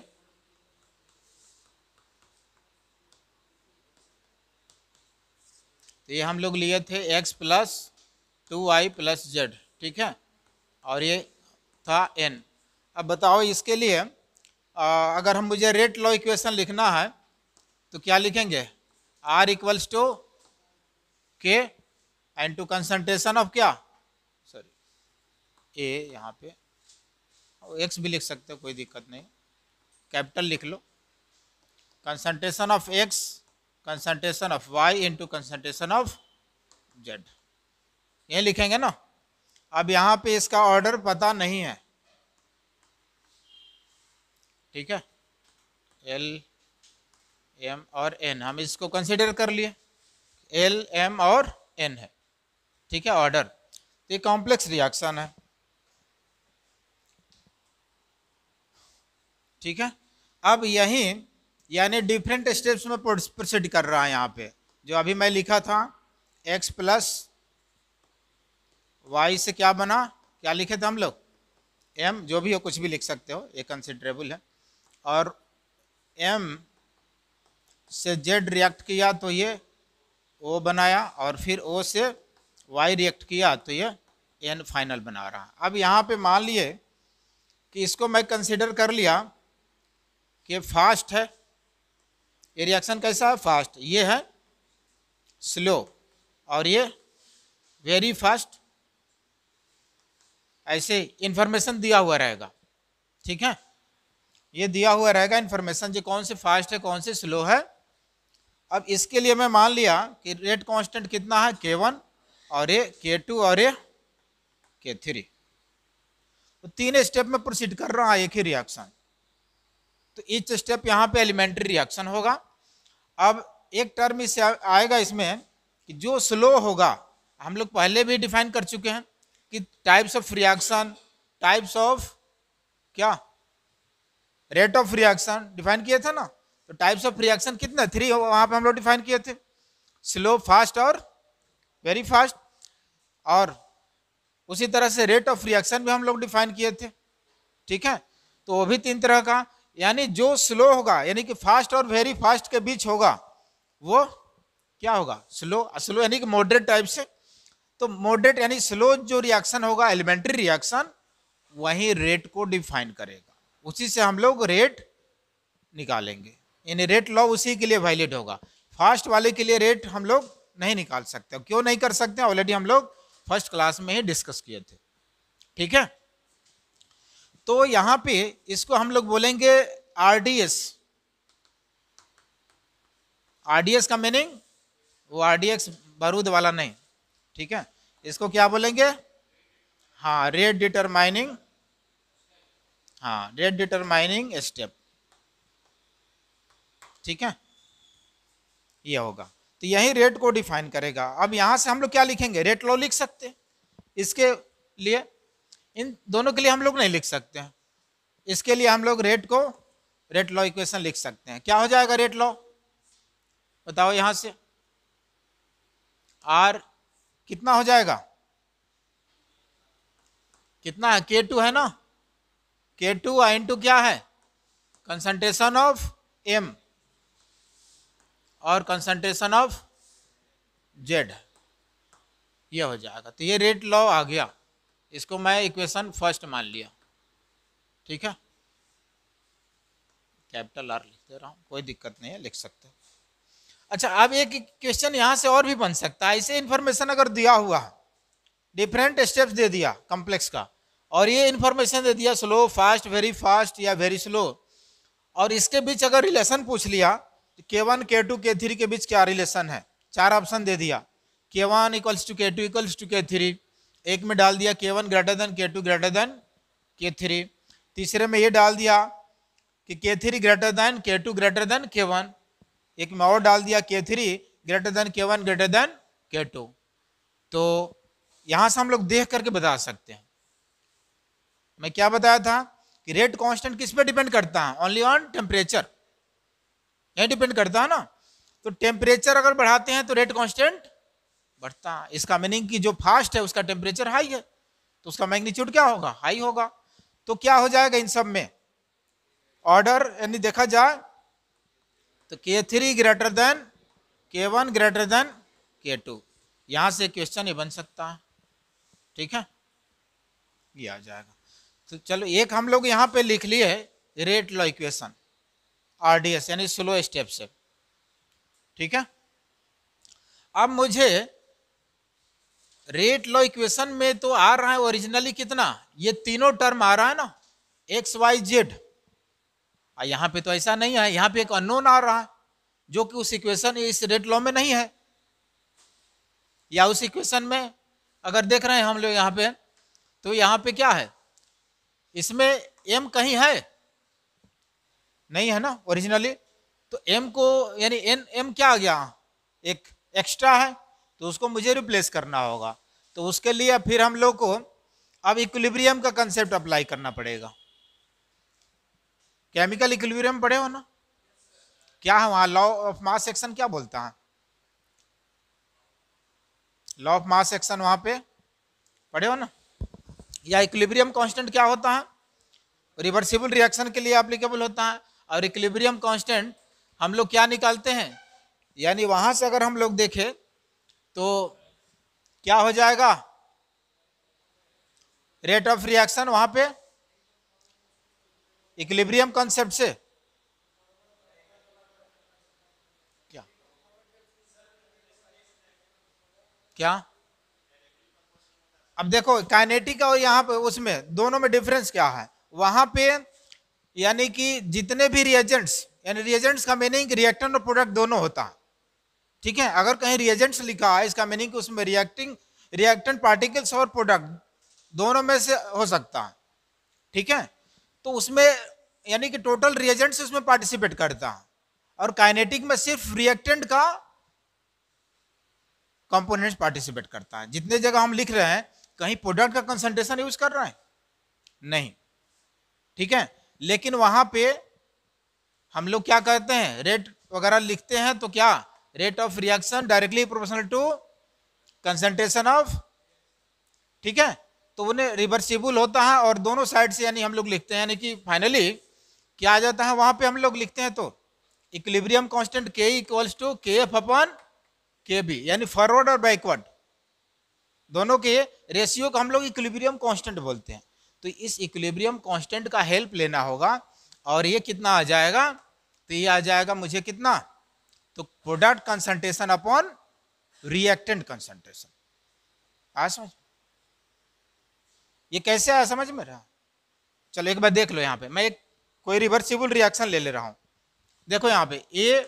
तो ये हम लोग लिए थे x plus 2y plus Z, ठीक है, और ये था n। अब बताओ इसके लिए अगर हम मुझे रेट लॉ इक्वेशन लिखना है तो क्या लिखेंगे, r इक्वल्स टू के एंड टू कंसंट्रेशन ऑफ क्या, सॉरी a, यहाँ पे x भी लिख सकते हो, कोई दिक्कत नहीं, कैपिटल लिख लो, concentration of x concentration of y into concentration of z, ये लिखेंगे ना। अब यहाँ पे इसका ऑर्डर पता नहीं है, ठीक है, L M और N हम इसको कंसिडर कर लिए, L M और N है, ठीक है, ऑर्डर। तो ये कॉम्प्लेक्स रिएक्शन है, ठीक है। अब यही यानी डिफरेंट स्टेप्स में प्रोसीड कर रहा है। यहाँ पे जो अभी मैं लिखा था x प्लस वाई से क्या बना, क्या लिखे थे हम लोग, m, जो भी हो कुछ भी लिख सकते हो, ये कंसिडरेबल है, और m से z रिएक्ट किया तो ये O बनाया, और फिर O से y रिएक्ट किया तो ये n फाइनल बना रहा। अब यहाँ पे मान लिए कि इसको मैं कंसिडर कर लिया कि फास्ट है, ये रिएक्शन कैसा है, फास्ट, ये है स्लो, और ये वेरी फास्ट, ऐसे इंफॉर्मेशन दिया हुआ रहेगा, ठीक है, ये दिया हुआ रहेगा इंफॉर्मेशन, जो कौन से फास्ट है कौन से स्लो है। अब इसके लिए मैं मान लिया कि रेट कांस्टेंट कितना है, K1, और ये K2 और ये K3, तो 3 स्टेप में प्रोसीड कर रहा है एक ही रिएक्शन। तो ईच स्टेप यहाँ पे एलिमेंट्री रिएक्शन होगा। अब एक टर्म इससे आएगा इसमें कि जो स्लो होगा, हम लोग पहले भी डिफाइन कर चुके हैं कि types of reaction, types of क्या, रेट ऑफ रिएक्शन डिफाइन किए थे ना। तो टाइप्स ऑफ रिएक्शन कितने, 3 वहां पे हम लोग डिफाइन किए थे, स्लो, फास्ट और वेरी फास्ट, और उसी तरह से रेट ऑफ रिएक्शन भी हम लोग डिफाइन किए थे, ठीक है। तो वो भी 3 तरह का, यानी जो स्लो होगा यानी कि फास्ट और वेरी फास्ट के बीच होगा वो क्या होगा, स्लो, स्लो यानी कि मॉडरेट टाइप से। तो मॉडरेट यानी स्लो जो रिएक्शन होगा एलिमेंट्री रिएक्शन, वही रेट को डिफाइन करेगा, उसी से हम लोग रेट निकालेंगे, यानी रेट लॉ उसी के लिए वैलिड होगा। फास्ट वाले के लिए रेट हम लोग नहीं निकाल सकते, क्यों नहीं कर सकते, ऑलरेडी हम लोग फर्स्ट क्लास में ही डिस्कस किए थे, ठीक है। तो यहां पे इसको हम लोग बोलेंगे आरडीएस। आरडीएस का मीनिंग वो आरडीएक्स बारूद वाला नहीं, ठीक है, इसको क्या बोलेंगे, हाँ, रेट डिटरमाइनिंग, हाँ, रेट डिटरमाइनिंग स्टेप, ठीक है, ये होगा। तो यही रेट को डिफाइन करेगा। अब यहां से हम लोग क्या लिखेंगे, रेट लॉ लिख सकते हैं इसके लिए, इन दोनों के लिए हम लोग नहीं लिख सकते हैं, इसके लिए हम लोग रेट को, रेट लॉ इक्वेशन लिख सकते हैं। क्या हो जाएगा रेट लॉ, बताओ, यहां से आर कितना हो जाएगा, कितना है, K2 है ना, K2 इंटू क्या है, कंसंट्रेशन ऑफ M और कंसंट्रेशन ऑफ Z, ये हो जाएगा। तो ये रेट लॉ आ गया, इसको मैं इक्वेशन फर्स्ट मान लिया, ठीक है, कैपिटल R लिख दे रहा हूँ, कोई दिक्कत नहीं है, लिख सकते हैं। अच्छा, अब एक क्वेश्चन यहां से और भी बन सकता है, इसे इंफॉर्मेशन अगर दिया हुआ है, डिफरेंट स्टेप्स दे दिया कॉम्प्लेक्स का, और ये इंफॉर्मेशन दे दिया स्लो, फास्ट, वेरी फास्ट या वेरी स्लो, और इसके बीच अगर रिलेशन पूछ लिया, K1 K2 K3 के बीच क्या रिलेशन है, 4 ऑप्शन दे दिया, K1 equals to K2 equals to K3, एक में डाल दिया K1 greater than K2 greater than K3, तीसरे में ये डाल दिया कि K3 greater than K2 greater than K1, एक में और डाल दिया K3 greater than K1 greater than K2। तो यहां से हम लोग देख करके बता सकते हैं। मैं क्या बताया था कि रेट कांस्टेंट किस पे डिपेंड करता है, ओनली ऑन टेम्परेचर, यही डिपेंड करता है ना। तो टेम्परेचर अगर बढ़ाते हैं तो रेट कांस्टेंट बढ़ता है, इसका मीनिंग कि जो फास्ट है उसका टेम्परेचर हाई है, तो उसका मैग्नीट्यूड क्या होगा, हाई होगा। तो क्या हो जाएगा इन सब में ऑर्डर, यानी देखा जाए तो K3 greater than K1 greater than K2, यहां से क्वेश्चन ये बन सकता है, ठीक है, ये आ जाएगा। तो चलो एक हम लोग यहां पे लिख लिए रेट लॉ इक्वेशन, RDS यानी स्लो स्टेप से, ठीक है। अब मुझे रेट लॉ इक्वेशन में तो आ रहा है ओरिजिनली कितना, ये तीनों टर्म आ रहा है ना, एक्स वाई जेड, यहां पे तो ऐसा नहीं है, यहां पे एक अननोन आ रहा है जो कि उस इक्वेशन, इस रेट लॉ में नहीं है, या उस इक्वेशन में अगर देख रहे हैं हम लोग यहां पे, तो यहां पे क्या है, इसमें m कहीं है नहीं है ना ओरिजिनली, तो m को यानी m क्या आ गया, एक एक्स्ट्रा है, तो उसको मुझे रिप्लेस करना होगा। तो उसके लिए फिर हम लोग को अब इक्विलिब्रियम का कंसेप्ट अप्लाई करना पड़ेगा। केमिकल इक्विलिब्रियम पढ़े हो ना, क्या है वहां, लॉ ऑफ मास एक्शन क्या बोलता है, लॉ ऑफ मास एक्शन वहां पे पढ़े हो ना, या इक्विलिब्रियम कांस्टेंट क्या होता है, रिवर्सिबल रिएक्शन के लिए एप्लीकेबल होता है। और इक्विलिब्रियम कांस्टेंट हम लोग क्या निकालते हैं, यानी वहां से अगर हम लोग देखें तो क्या हो जाएगा, रेट ऑफ रिएक्शन वहां पे इक्विलिब्रियम कॉन्सेप्ट से क्या, अब देखो काइनेटिक और यहाँ पे उसमें दोनों में डिफरेंस क्या है, वहां पे यानी कि जितने भी रिएजेंट्स, यानी रिएजेंट्स का मीनिंग रिएक्टेंट और प्रोडक्ट दोनों होता है, ठीक है। अगर कहीं रिएजेंट्स लिखा है, इसका मीनिंग उसमें रिएक्टेंट पार्टिकल्स और प्रोडक्ट दोनों में से हो सकता है, ठीक है। तो उसमें यानी कि टोटल रिएजेंट्स उसमें पार्टिसिपेट करता है, और काइनेटिक में सिर्फ रिएक्टेंट का कंपोनेंट्स पार्टिसिपेट करता है। जितने जगह हम लिख रहे हैं कहीं प्रोडक्ट का कंसंट्रेशन यूज कर रहे हैं नहीं, ठीक है। लेकिन वहां पे हम लोग क्या करते हैं, रेट वगैरह लिखते हैं तो क्या, rate of reaction directly proportional to concentration of, ठीक है। तो उन्हें रिवर्सिबल होता है और दोनों साइड से यानी हम लोग लिखते हैं, यानी कि फाइनली क्या आ जाता है, वहां पे हम लोग लिखते हैं तो equilibrium constant K equals to KF upon KB, यानी फॉरवर्ड और बैकवर्ड दोनों के रेशियो को हम लोग इक्विलिब्रियम कांस्टेंट बोलते हैं। तो इस इक्विलिब्रियम कांस्टेंट का हेल्प लेना होगा, और ये कितना आ जाएगा, तो ये आ जाएगा मुझे कितना, तो product concentration upon reactant concentration. आ समझ, ये कैसे आया समझ में रहा, चलो एक बार देख लो। यहाँ पे मैं एक कोई रिवर्सिबल रिएक्शन ले रहा हूं, देखो यहाँ पे A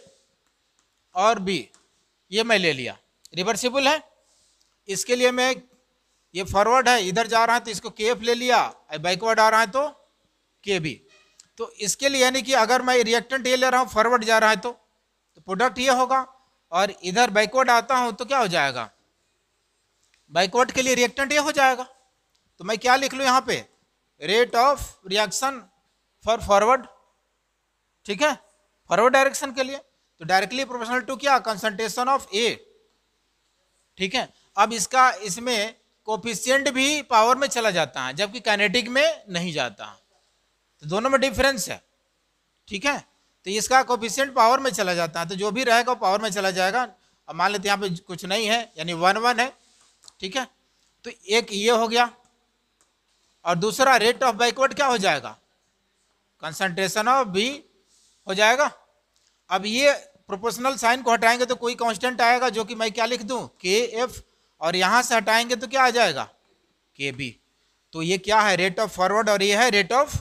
और B ये मैं ले लिया, रिवर्सिबल है, इसके लिए मैं, ये फॉरवर्ड है इधर जा रहा है तो इसको KF ले लिया, बैकवर्ड आ रहा है तो KB। तो इसके लिए यानी कि अगर मैं रिएक्टेंट ये ले रहा हूँ, फॉरवर्ड जा रहा है तो प्रोडक्ट ये होगा, और इधर बैकवर्ड आता हूं तो क्या हो जाएगा, बैकवर्ड के लिए रिएक्टेंट ये हो जाएगा। तो मैं क्या लिख लूँ यहाँ पे, rate of reaction for forward, ठीक है, फॉरवर्ड डायरेक्शन के लिए, तो डायरेक्टली प्रोपोर्शनल टू क्या, कंसंट्रेशन ऑफ A, ठीक है। अब इसका इसमें कोफिशिएंट भी पावर में चला जाता है जबकि काइनेटिक में नहीं जाता, तो दोनों में डिफरेंस है। ठीक है, तो इसका कोफिशिएंट पावर में चला जाता है, तो जो भी रहेगा वो पावर में चला जाएगा। अब मान लेते यहाँ पे कुछ नहीं है यानी 1 है। ठीक है, तो एक ये हो गया, और दूसरा रेट ऑफ बैकवर्ड क्या हो जाएगा, कंसंट्रेशन ऑफ बी हो जाएगा। अब ये प्रोपोर्शनल साइन को हटाएंगे तो कोई कांस्टेंट आएगा जो कि मैं क्या लिख दूं, के एफ, और यहां से हटाएंगे तो क्या आ जाएगा, के बी। तो ये क्या है, रेट ऑफ फॉरवर्ड, और ये है रेट ऑफ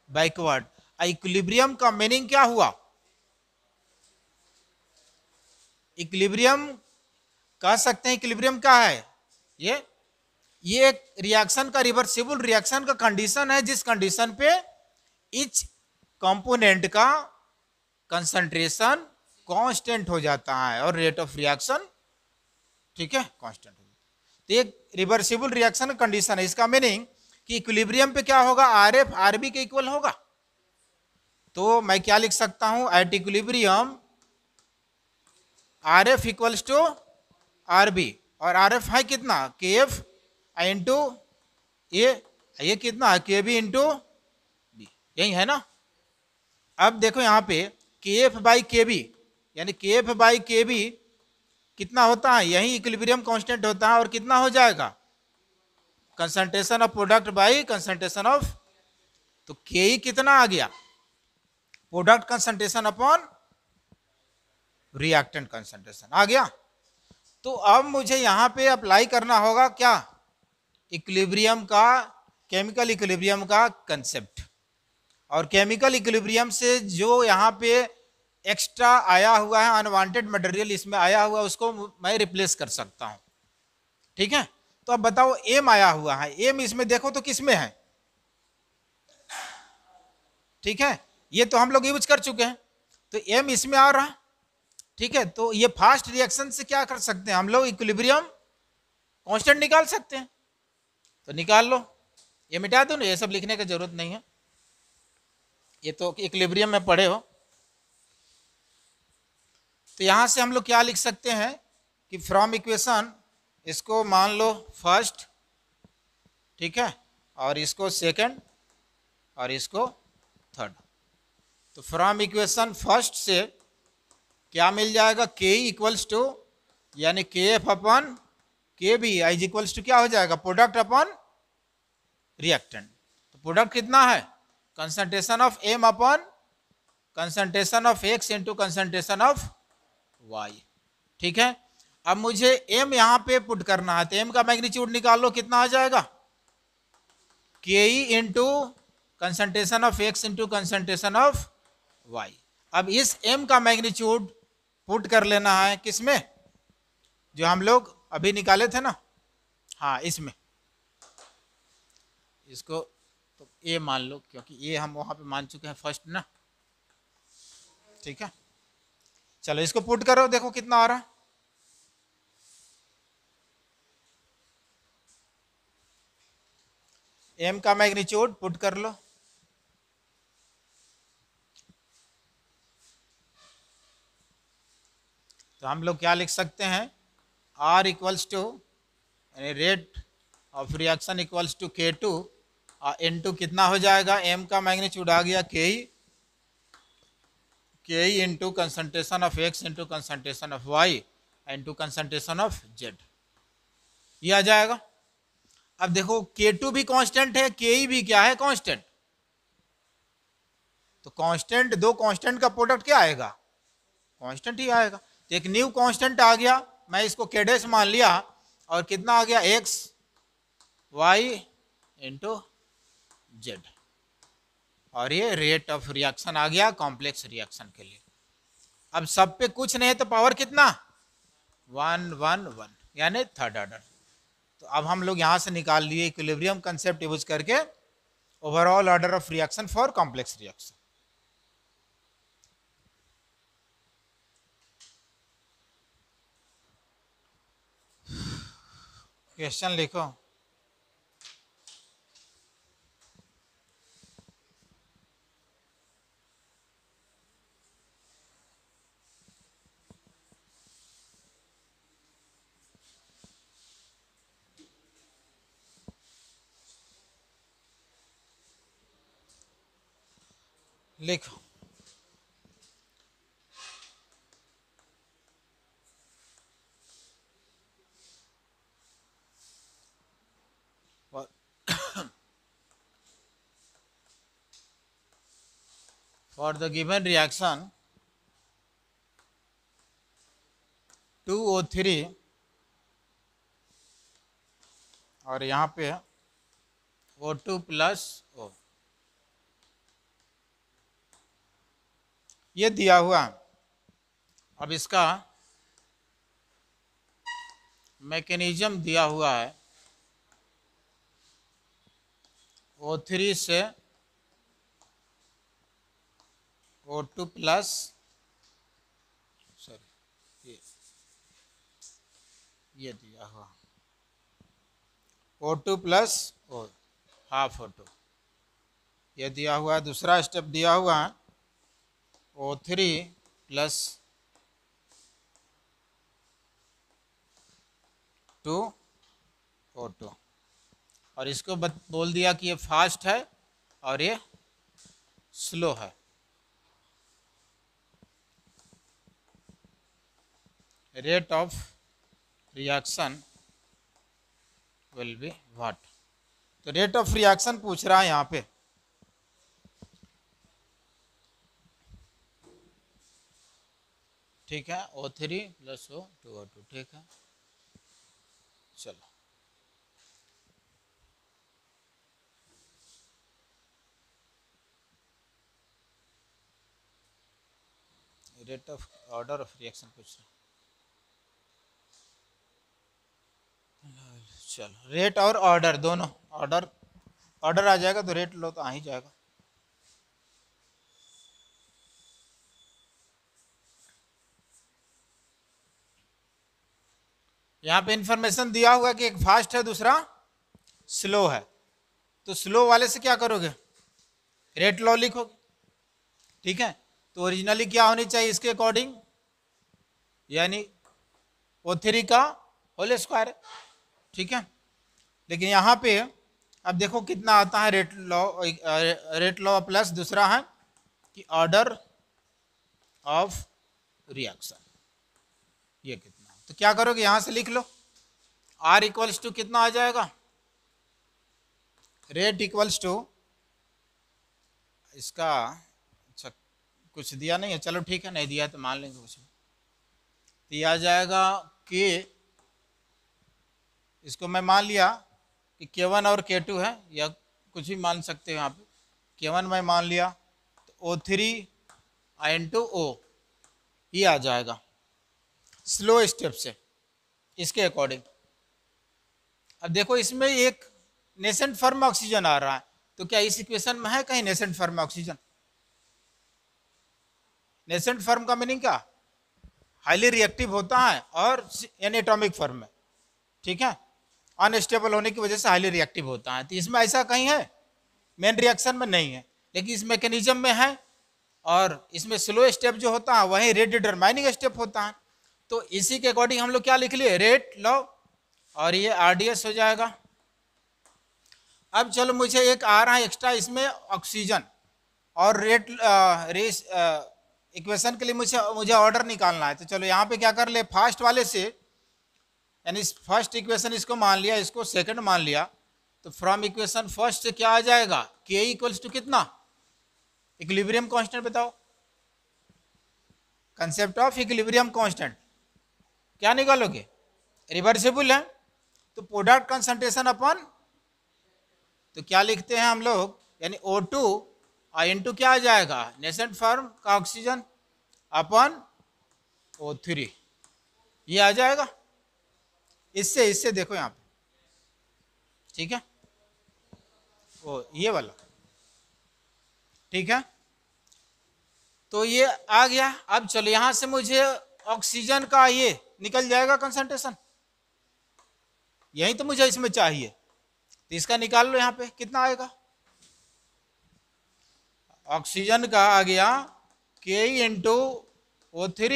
बैकवर्ड। इक्विलिब्रियम का मीनिंग क्या हुआ, इक्विलिब्रियम कह सकते हैं, इक्विलिब्रियम क्या है, ये एक रिएक्शन का, रिवर्सिबल रिएक्शन का कंडीशन है जिस कंडीशन पे इच कंपोनेंट का कंसंट्रेशन कांस्टेंट हो जाता है और रेट ऑफ रिएक्शन, ठीक है, कांस्टेंट हो जाता है। तो एक रिवर्सिबल रिएक्शन का कंडीशन है। इसका मीनिंग कि इक्विलिब्रियम पे क्या होगा, आर एफ आर बी के इक्वल होगा। तो मैं क्या लिख सकता हूं, at equilibrium R F equals to R B, और आर एफ है कितना, के एफ इंटू ये कितना है, के बी इंटू बी, यही है ना। अब देखो यहाँ पे के एफ बाई के बी, यानी के एफ बाई के बी कितना होता है, यही इक्विलिब्रियम कांस्टेंट होता है, और कितना हो जाएगा, concentration of product by concentration of, तो के ई कितना आ गया, product concentration upon reactant concentration आ गया। तो अब मुझे यहां पे अप्लाई करना होगा क्या, इक्विलिब्रियम का, केमिकल इक्विलिब्रियम का कंसेप्ट, और केमिकल इक्विलिब्रियम से जो यहाँ पे एक्स्ट्रा आया हुआ है, अनवांटेड मटेरियल इसमें आया हुआ है, उसको मैं रिप्लेस कर सकता हूं। ठीक है, तो अब बताओ एम आया हुआ है, एम इसमें देखो तो किस में है, ठीक है, ये तो हम लोग यूज कर चुके हैं, तो एम इसमें आ रहा। ठीक है, तो ये फास्ट रिएक्शन से क्या कर सकते हैं हम लोग, इक्विलिब्रियम कांस्टेंट निकाल सकते हैं, तो निकाल लो। ये मिटा दो ना, ये सब लिखने की जरूरत नहीं है, ये तो इक्विलिब्रियम में पढ़े हो। तो यहां से हम लोग क्या लिख सकते हैं कि फ्रॉम इक्वेशन, इसको मान लो फर्स्ट, ठीक है, और इसको सेकंड, और इसको थर्ड। तो फ्रॉम इक्वेशन फर्स्ट से क्या मिल जाएगा, के इक्वल्स टू, यानी के एफ अपन के बी इज इक्वल्स टू क्या हो जाएगा, प्रोडक्ट अपन रिएक्टेंट। तो प्रोडक्ट कितना है, concentration of M upon concentration of X into concentration of Y. ठीक है, अब मुझे एम यहां पे पुट करना है, तो एम का मैग्नीट्यूड निकाल लो, कितना आ जाएगा, K E into concentration of X into concentration of Y. अब इस एम का मैग्नीट्यूड पुट कर लेना है किसमें, जो हम लोग अभी निकाले थे ना, हाँ इसमें, इसको तो ए मान लो, क्योंकि ये हम वहां पे मान चुके हैं फर्स्ट ना। ठीक है, चलो इसको पुट करो, देखो कितना आ रहा है, एम का मैग्नीट्यूड पुट कर लो, तो हम लोग क्या लिख सकते हैं, R equals to rate of reaction equals to K two into कितना हो जाएगा, एम का मैग्नीट्यूड आ गया K E into concentration of X into concentration of Y into concentration of Z, ये आ जाएगा। अब देखो K2 भी कांस्टेंट है, Ke भी क्या है, कांस्टेंट। तो कांस्टेंट, दो कांस्टेंट का प्रोडक्ट क्या आएगा, कांस्टेंट ही आएगा। तो एक न्यू कांस्टेंट आ गया, मैं इसको K डैश मान लिया, और कितना आ गया, एक्स वाई इंटू जेड, और ये रेट ऑफ रिएक्शन आ गया कॉम्प्लेक्स रिएक्शन के लिए। अब सब पे कुछ नहीं है तो पावर कितना, 1 1 1, यानी थर्ड ऑर्डर। तो अब हम लोग यहां से निकाल लिए इक्विलिब्रियम कंसेप्ट यूज करके overall order of reaction for complex reaction. Question लिखो, लिखो। For the given reaction 2O3 और यहाँ पे O2 प्लस O, ये दिया हुआ है। अब इसका मैकेनिज्म दिया हुआ है, O3 से O2 प्लस, सॉरी ये दिया हुआ O2 plus O, half O2, ये दिया हुआ है। दूसरा स्टेप दिया हुआ है O3 प्लस 2O2, और इसको बोल दिया कि ये फास्ट है और ये स्लो है। Rate of reaction will be what? तो रेट ऑफ रिएक्शन पूछ रहा है यहाँ पे। ठीक है, O3 प्लस O2O2, ठीक है। चलो rate of order of reaction पूछ रहा। चलो रेट और ऑर्डर दोनों, ऑर्डर आ जाएगा तो रेट लो तो आ ही जाएगा। यहाँ पे इंफॉर्मेशन दिया हुआ है कि एक फास्ट है दूसरा स्लो है, तो स्लो वाले से क्या करोगे? रेट लो लिखोगे। ठीक है, तो ओरिजिनली क्या होनी चाहिए इसके अकॉर्डिंग, यानी O3 का होल स्क्वायर। ठीक है, लेकिन यहाँ पे अब देखो कितना आता है रेट लॉ प्लस दूसरा है कि ऑर्डर ऑफ रिएक्शन, ये कितना। तो क्या करोगे, यहां से लिख लो R इक्वल्स टू कितना आ जाएगा, रेट इक्वल्स टू इसका, अच्छा कुछ दिया नहीं है, चलो ठीक है, नहीं दिया तो मान लेंगे कुछ। तो ये आ जाएगा कि इसको मैं मान लिया कि K1 और K2 है, या कुछ भी मान सकते हो यहाँ पे। K1 मैं मान लिया तो O3 इंटू O ये आ जाएगा स्लो स्टेप से इसके अकॉर्डिंग। अब देखो इसमें एक नेसेंट फॉर्म में ऑक्सीजन आ रहा है, तो क्या इस इक्वेशन में है कहीं नेसेंट फॉर्म में ऑक्सीजन? नेसेंट फॉर्म का मीनिंग क्या, हाईली रिएक्टिव होता है और एनेटॉमिक फॉर्म में। ठीक है, अनस्टेबल होने की वजह से हाईली रिएक्टिव होता है। तो इसमें ऐसा कहीं है, मेन रिएक्शन में नहीं है, लेकिन इस मैकेनिज्म में है। और इसमें स्लो स्टेप जो होता है वही रेट डिटरमाइनिंग स्टेप होता है। तो इसी के अकॉर्डिंग हम लोग क्या लिख लिए, रेट लो, और ये RDS हो जाएगा। अब चलो मुझे एक आ रहा है एक्स्ट्रा इसमें ऑक्सीजन, और रेट इक्वेशन के लिए मुझे ऑर्डर निकालना है। तो चलो यहाँ पे क्या कर ले, फास्ट वाले से, यानी फर्स्ट इक्वेशन इसको मान लिया, इसको सेकंड मान लिया, तो फ्रॉम इक्वेशन फर्स्ट से क्या आ जाएगा, K इक्वल्स टू कितना, इक्विलिब्रियम कांस्टेंट बताओ, कंसेप्ट ऑफ इक्विलिब्रियम कांस्टेंट क्या निकालोगे, रिवर्सिबल है तो प्रोडक्ट कंसंट्रेशन अपन, तो क्या लिखते हैं हम लोग, यानी O2 इंटू क्या आ जाएगा, नेसेंट फॉर्म का ऑक्सीजन अपन O3, ये आ जाएगा। इससे देखो यहाँ पे, ठीक है, ओ ये वाला, ठीक है, तो ये आ गया। अब चलो यहां से मुझे ऑक्सीजन का ये निकल जाएगा कंसंट्रेशन, यही तो मुझे इसमें चाहिए, तो इसका निकाल लो। यहाँ पे कितना आएगा, ऑक्सीजन का आ गया K into O3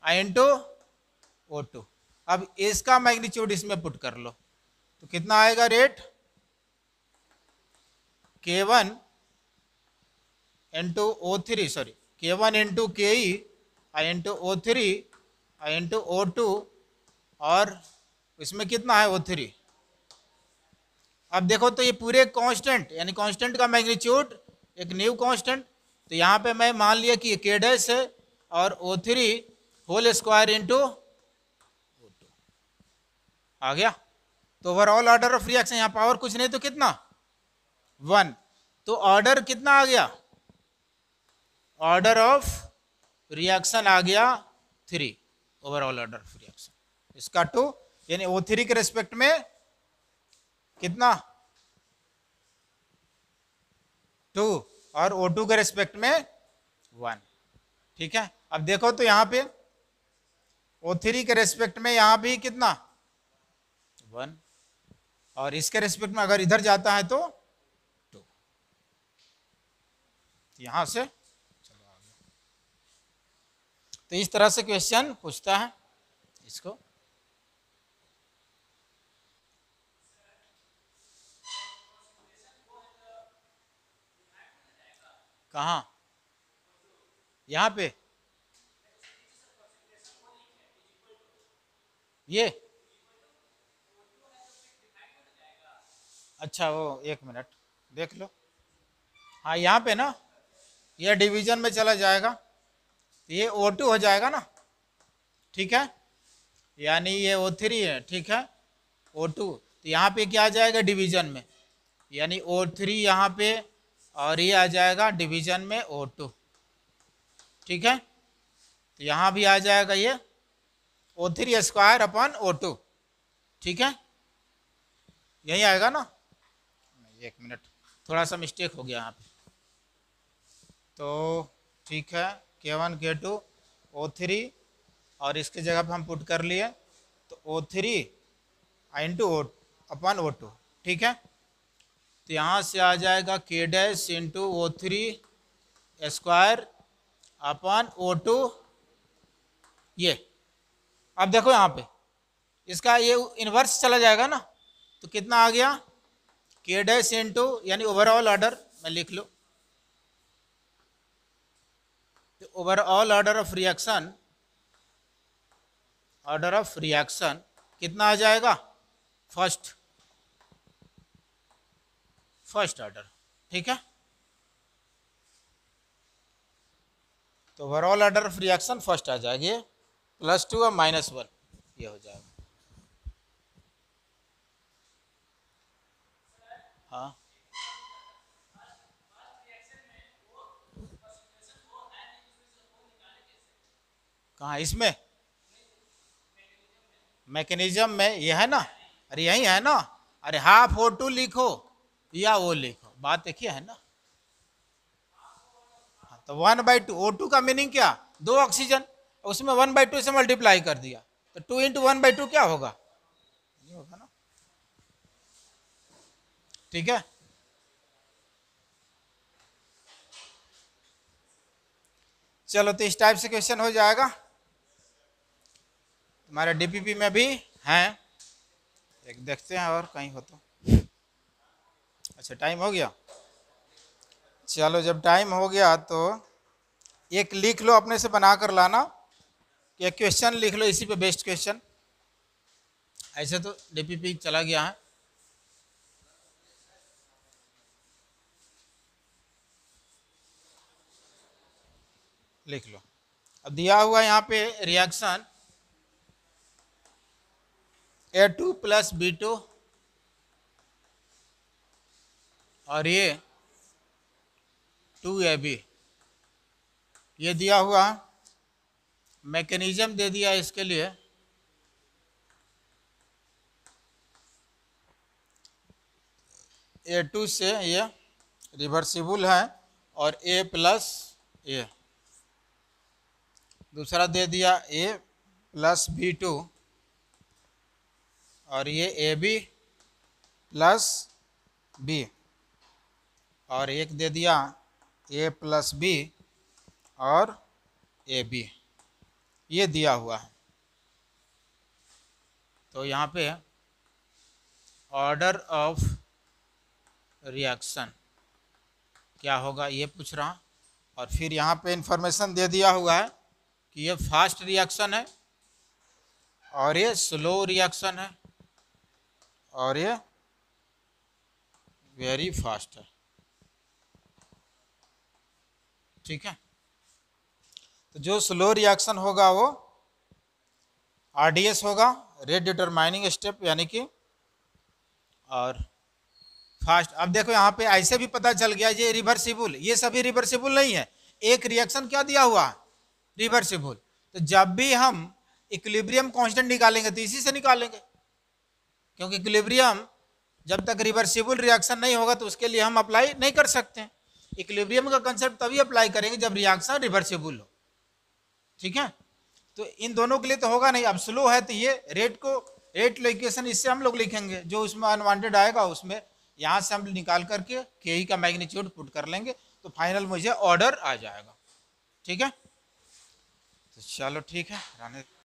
into O2। अब इसका मैग्नीट्यूड इसमें पुट कर लो, तो कितना आएगा, rate K1 into O3 sorry K1 into KE into O3 into O2 और इसमें कितना है O3। अब देखो तो ये पूरे कांस्टेंट यानी कांस्टेंट का मैग्नीट्यूड एक न्यू कांस्टेंट, तो यहाँ पे मैं मान लिया कि ये K डैश है और O3 whole square into O2 आ गया। तो ओवरऑल ऑर्डर ऑफ रिएक्शन यहाँ पावर कुछ नहीं तो कितना 1, तो ऑर्डर कितना आ गया, ऑर्डर ऑफ रिएक्शन आ गया 3, ओवरऑल ऑर्डर ऑफ रिएक्शन इसका 2, यानी O3 के रेस्पेक्ट में कितना 2 और O2 के रेस्पेक्ट में 1। ठीक है, अब देखो तो यहाँ पे O3 के रेस्पेक्ट में यहाँ भी कितना 1 और इसके रेस्पेक्ट में अगर इधर जाता है तो 2, यहां से चलो आगे। तो इस तरह से क्वेश्चन पूछता है इसको। कहाँ, यहाँ पे ये, अच्छा वो 1 मिनट देख लो, हाँ यहाँ पे ना ये डिवीजन में चला जाएगा तो ये O2 हो जाएगा ना, ठीक है, यानी ये O3 है, ठीक है O2, तो यहाँ पे क्या आ जाएगा डिवीजन में, यानी O3 यहाँ पे और ये आ जाएगा डिवीजन में O2, ठीक है, तो यहाँ भी आ जाएगा ये O3 स्क्वायर अपॉन O2, ठीक है, यही आएगा ना। 1 मिनट थोड़ा सा मिस्टेक हो गया यहाँ पे, तो ठीक है K1 K2 O3 और इसके जगह पे हम पुट कर लिए तो O3 इंटू अपॉन O2, ठीक है, तो यहाँ से आ जाएगा K dash into O3 square upon O2 ये। अब देखो यहाँ पे इसका ये इन्वर्स चला जाएगा ना, तो कितना आ गया K डैश इंटू यानी ओवरऑल ऑर्डर मैं लिख लो, तो ओवरऑल ऑर्डर ऑफ रिएक्शन कितना आ जाएगा फर्स्ट ऑर्डर, ठीक है, तो overall order of reaction first आ जाएगी +2 और -1 ये हो जाएगा। हाँ कहाँ, इसमें मैकेनिज्म में ये है ना, अरे यही है ना, अरे हाफ O2 लिखो या वो लिखो, बात एक ही है ना। तो 1/2 O2 का मीनिंग क्या, 2 ऑक्सीजन, उसमें 1/2 से मल्टीप्लाई कर दिया तो 2 इंटू 1/2 क्या होगा, ये होगा ना, ठीक है। चलो तो इस टाइप से क्वेश्चन हो जाएगा, हमारे DPP में भी हैं, एक देखते हैं और कहीं हो तो। अच्छा टाइम हो गया, चलो जब टाइम हो गया तो एक लिख लो अपने से बना कर लाना, कि एक क्वेश्चन लिख लो इसी पे बेस्ड क्वेश्चन, ऐसे तो DPP चला गया है। लिख लो, अब दिया हुआ यहाँ पे रिएक्शन A2 + B2 और ये 2AB ये दिया हुआ, मैकेनिज्म दे दिया इसके लिए, A2 से ये रिवर्सिबल है और A + A, दूसरा दे दिया A + B2 और ये AB + B और एक दे दिया A + B और AB, ये दिया हुआ है। तो यहाँ पे ऑर्डर ऑफ रिएक्शन क्या होगा ये पूछ रहा, और फिर यहाँ पे इंफॉर्मेशन दे दिया हुआ है कि ये फास्ट रिएक्शन है और ये स्लो रिएक्शन है और ये वेरी फास्ट है। ठीक है, तो जो स्लो रिएक्शन होगा वो RDS होगा, रेट डिटरमाइनिंग स्टेप यानी कि, और फास्ट। अब देखो यहाँ पे ऐसे भी पता चल गया ये रिवर्सिबल, ये सभी रिवर्सिबल नहीं है, एक रिएक्शन क्या दिया हुआ रिवर्सिबल। तो जब भी हम इक्विलिब्रियम कांस्टेंट निकालेंगे तो इसी से निकालेंगे, क्योंकि इक्विलिब्रियम जब तक रिवर्सिबल रिएक्शन नहीं होगा तो उसके लिए हम अप्लाई नहीं कर सकते। इक्विलिब्रियम का कंसेप्ट तभी अप्लाई करेंगे जब रिएक्शन रिवर्सिबल हो। ठीक है, तो इन दोनों के लिए तो होगा नहीं। अब स्लो है तो ये रेट इक्वेशन इससे हम लोग लिखेंगे, जो उसमें अनवांटेड आएगा उसमें यहाँ से हम निकाल करके के का मैग्नीट्यूड पुट कर लेंगे तो फाइनल मुझे ऑर्डर आ जाएगा। ठीक है, तो चलो ठीक है रहने।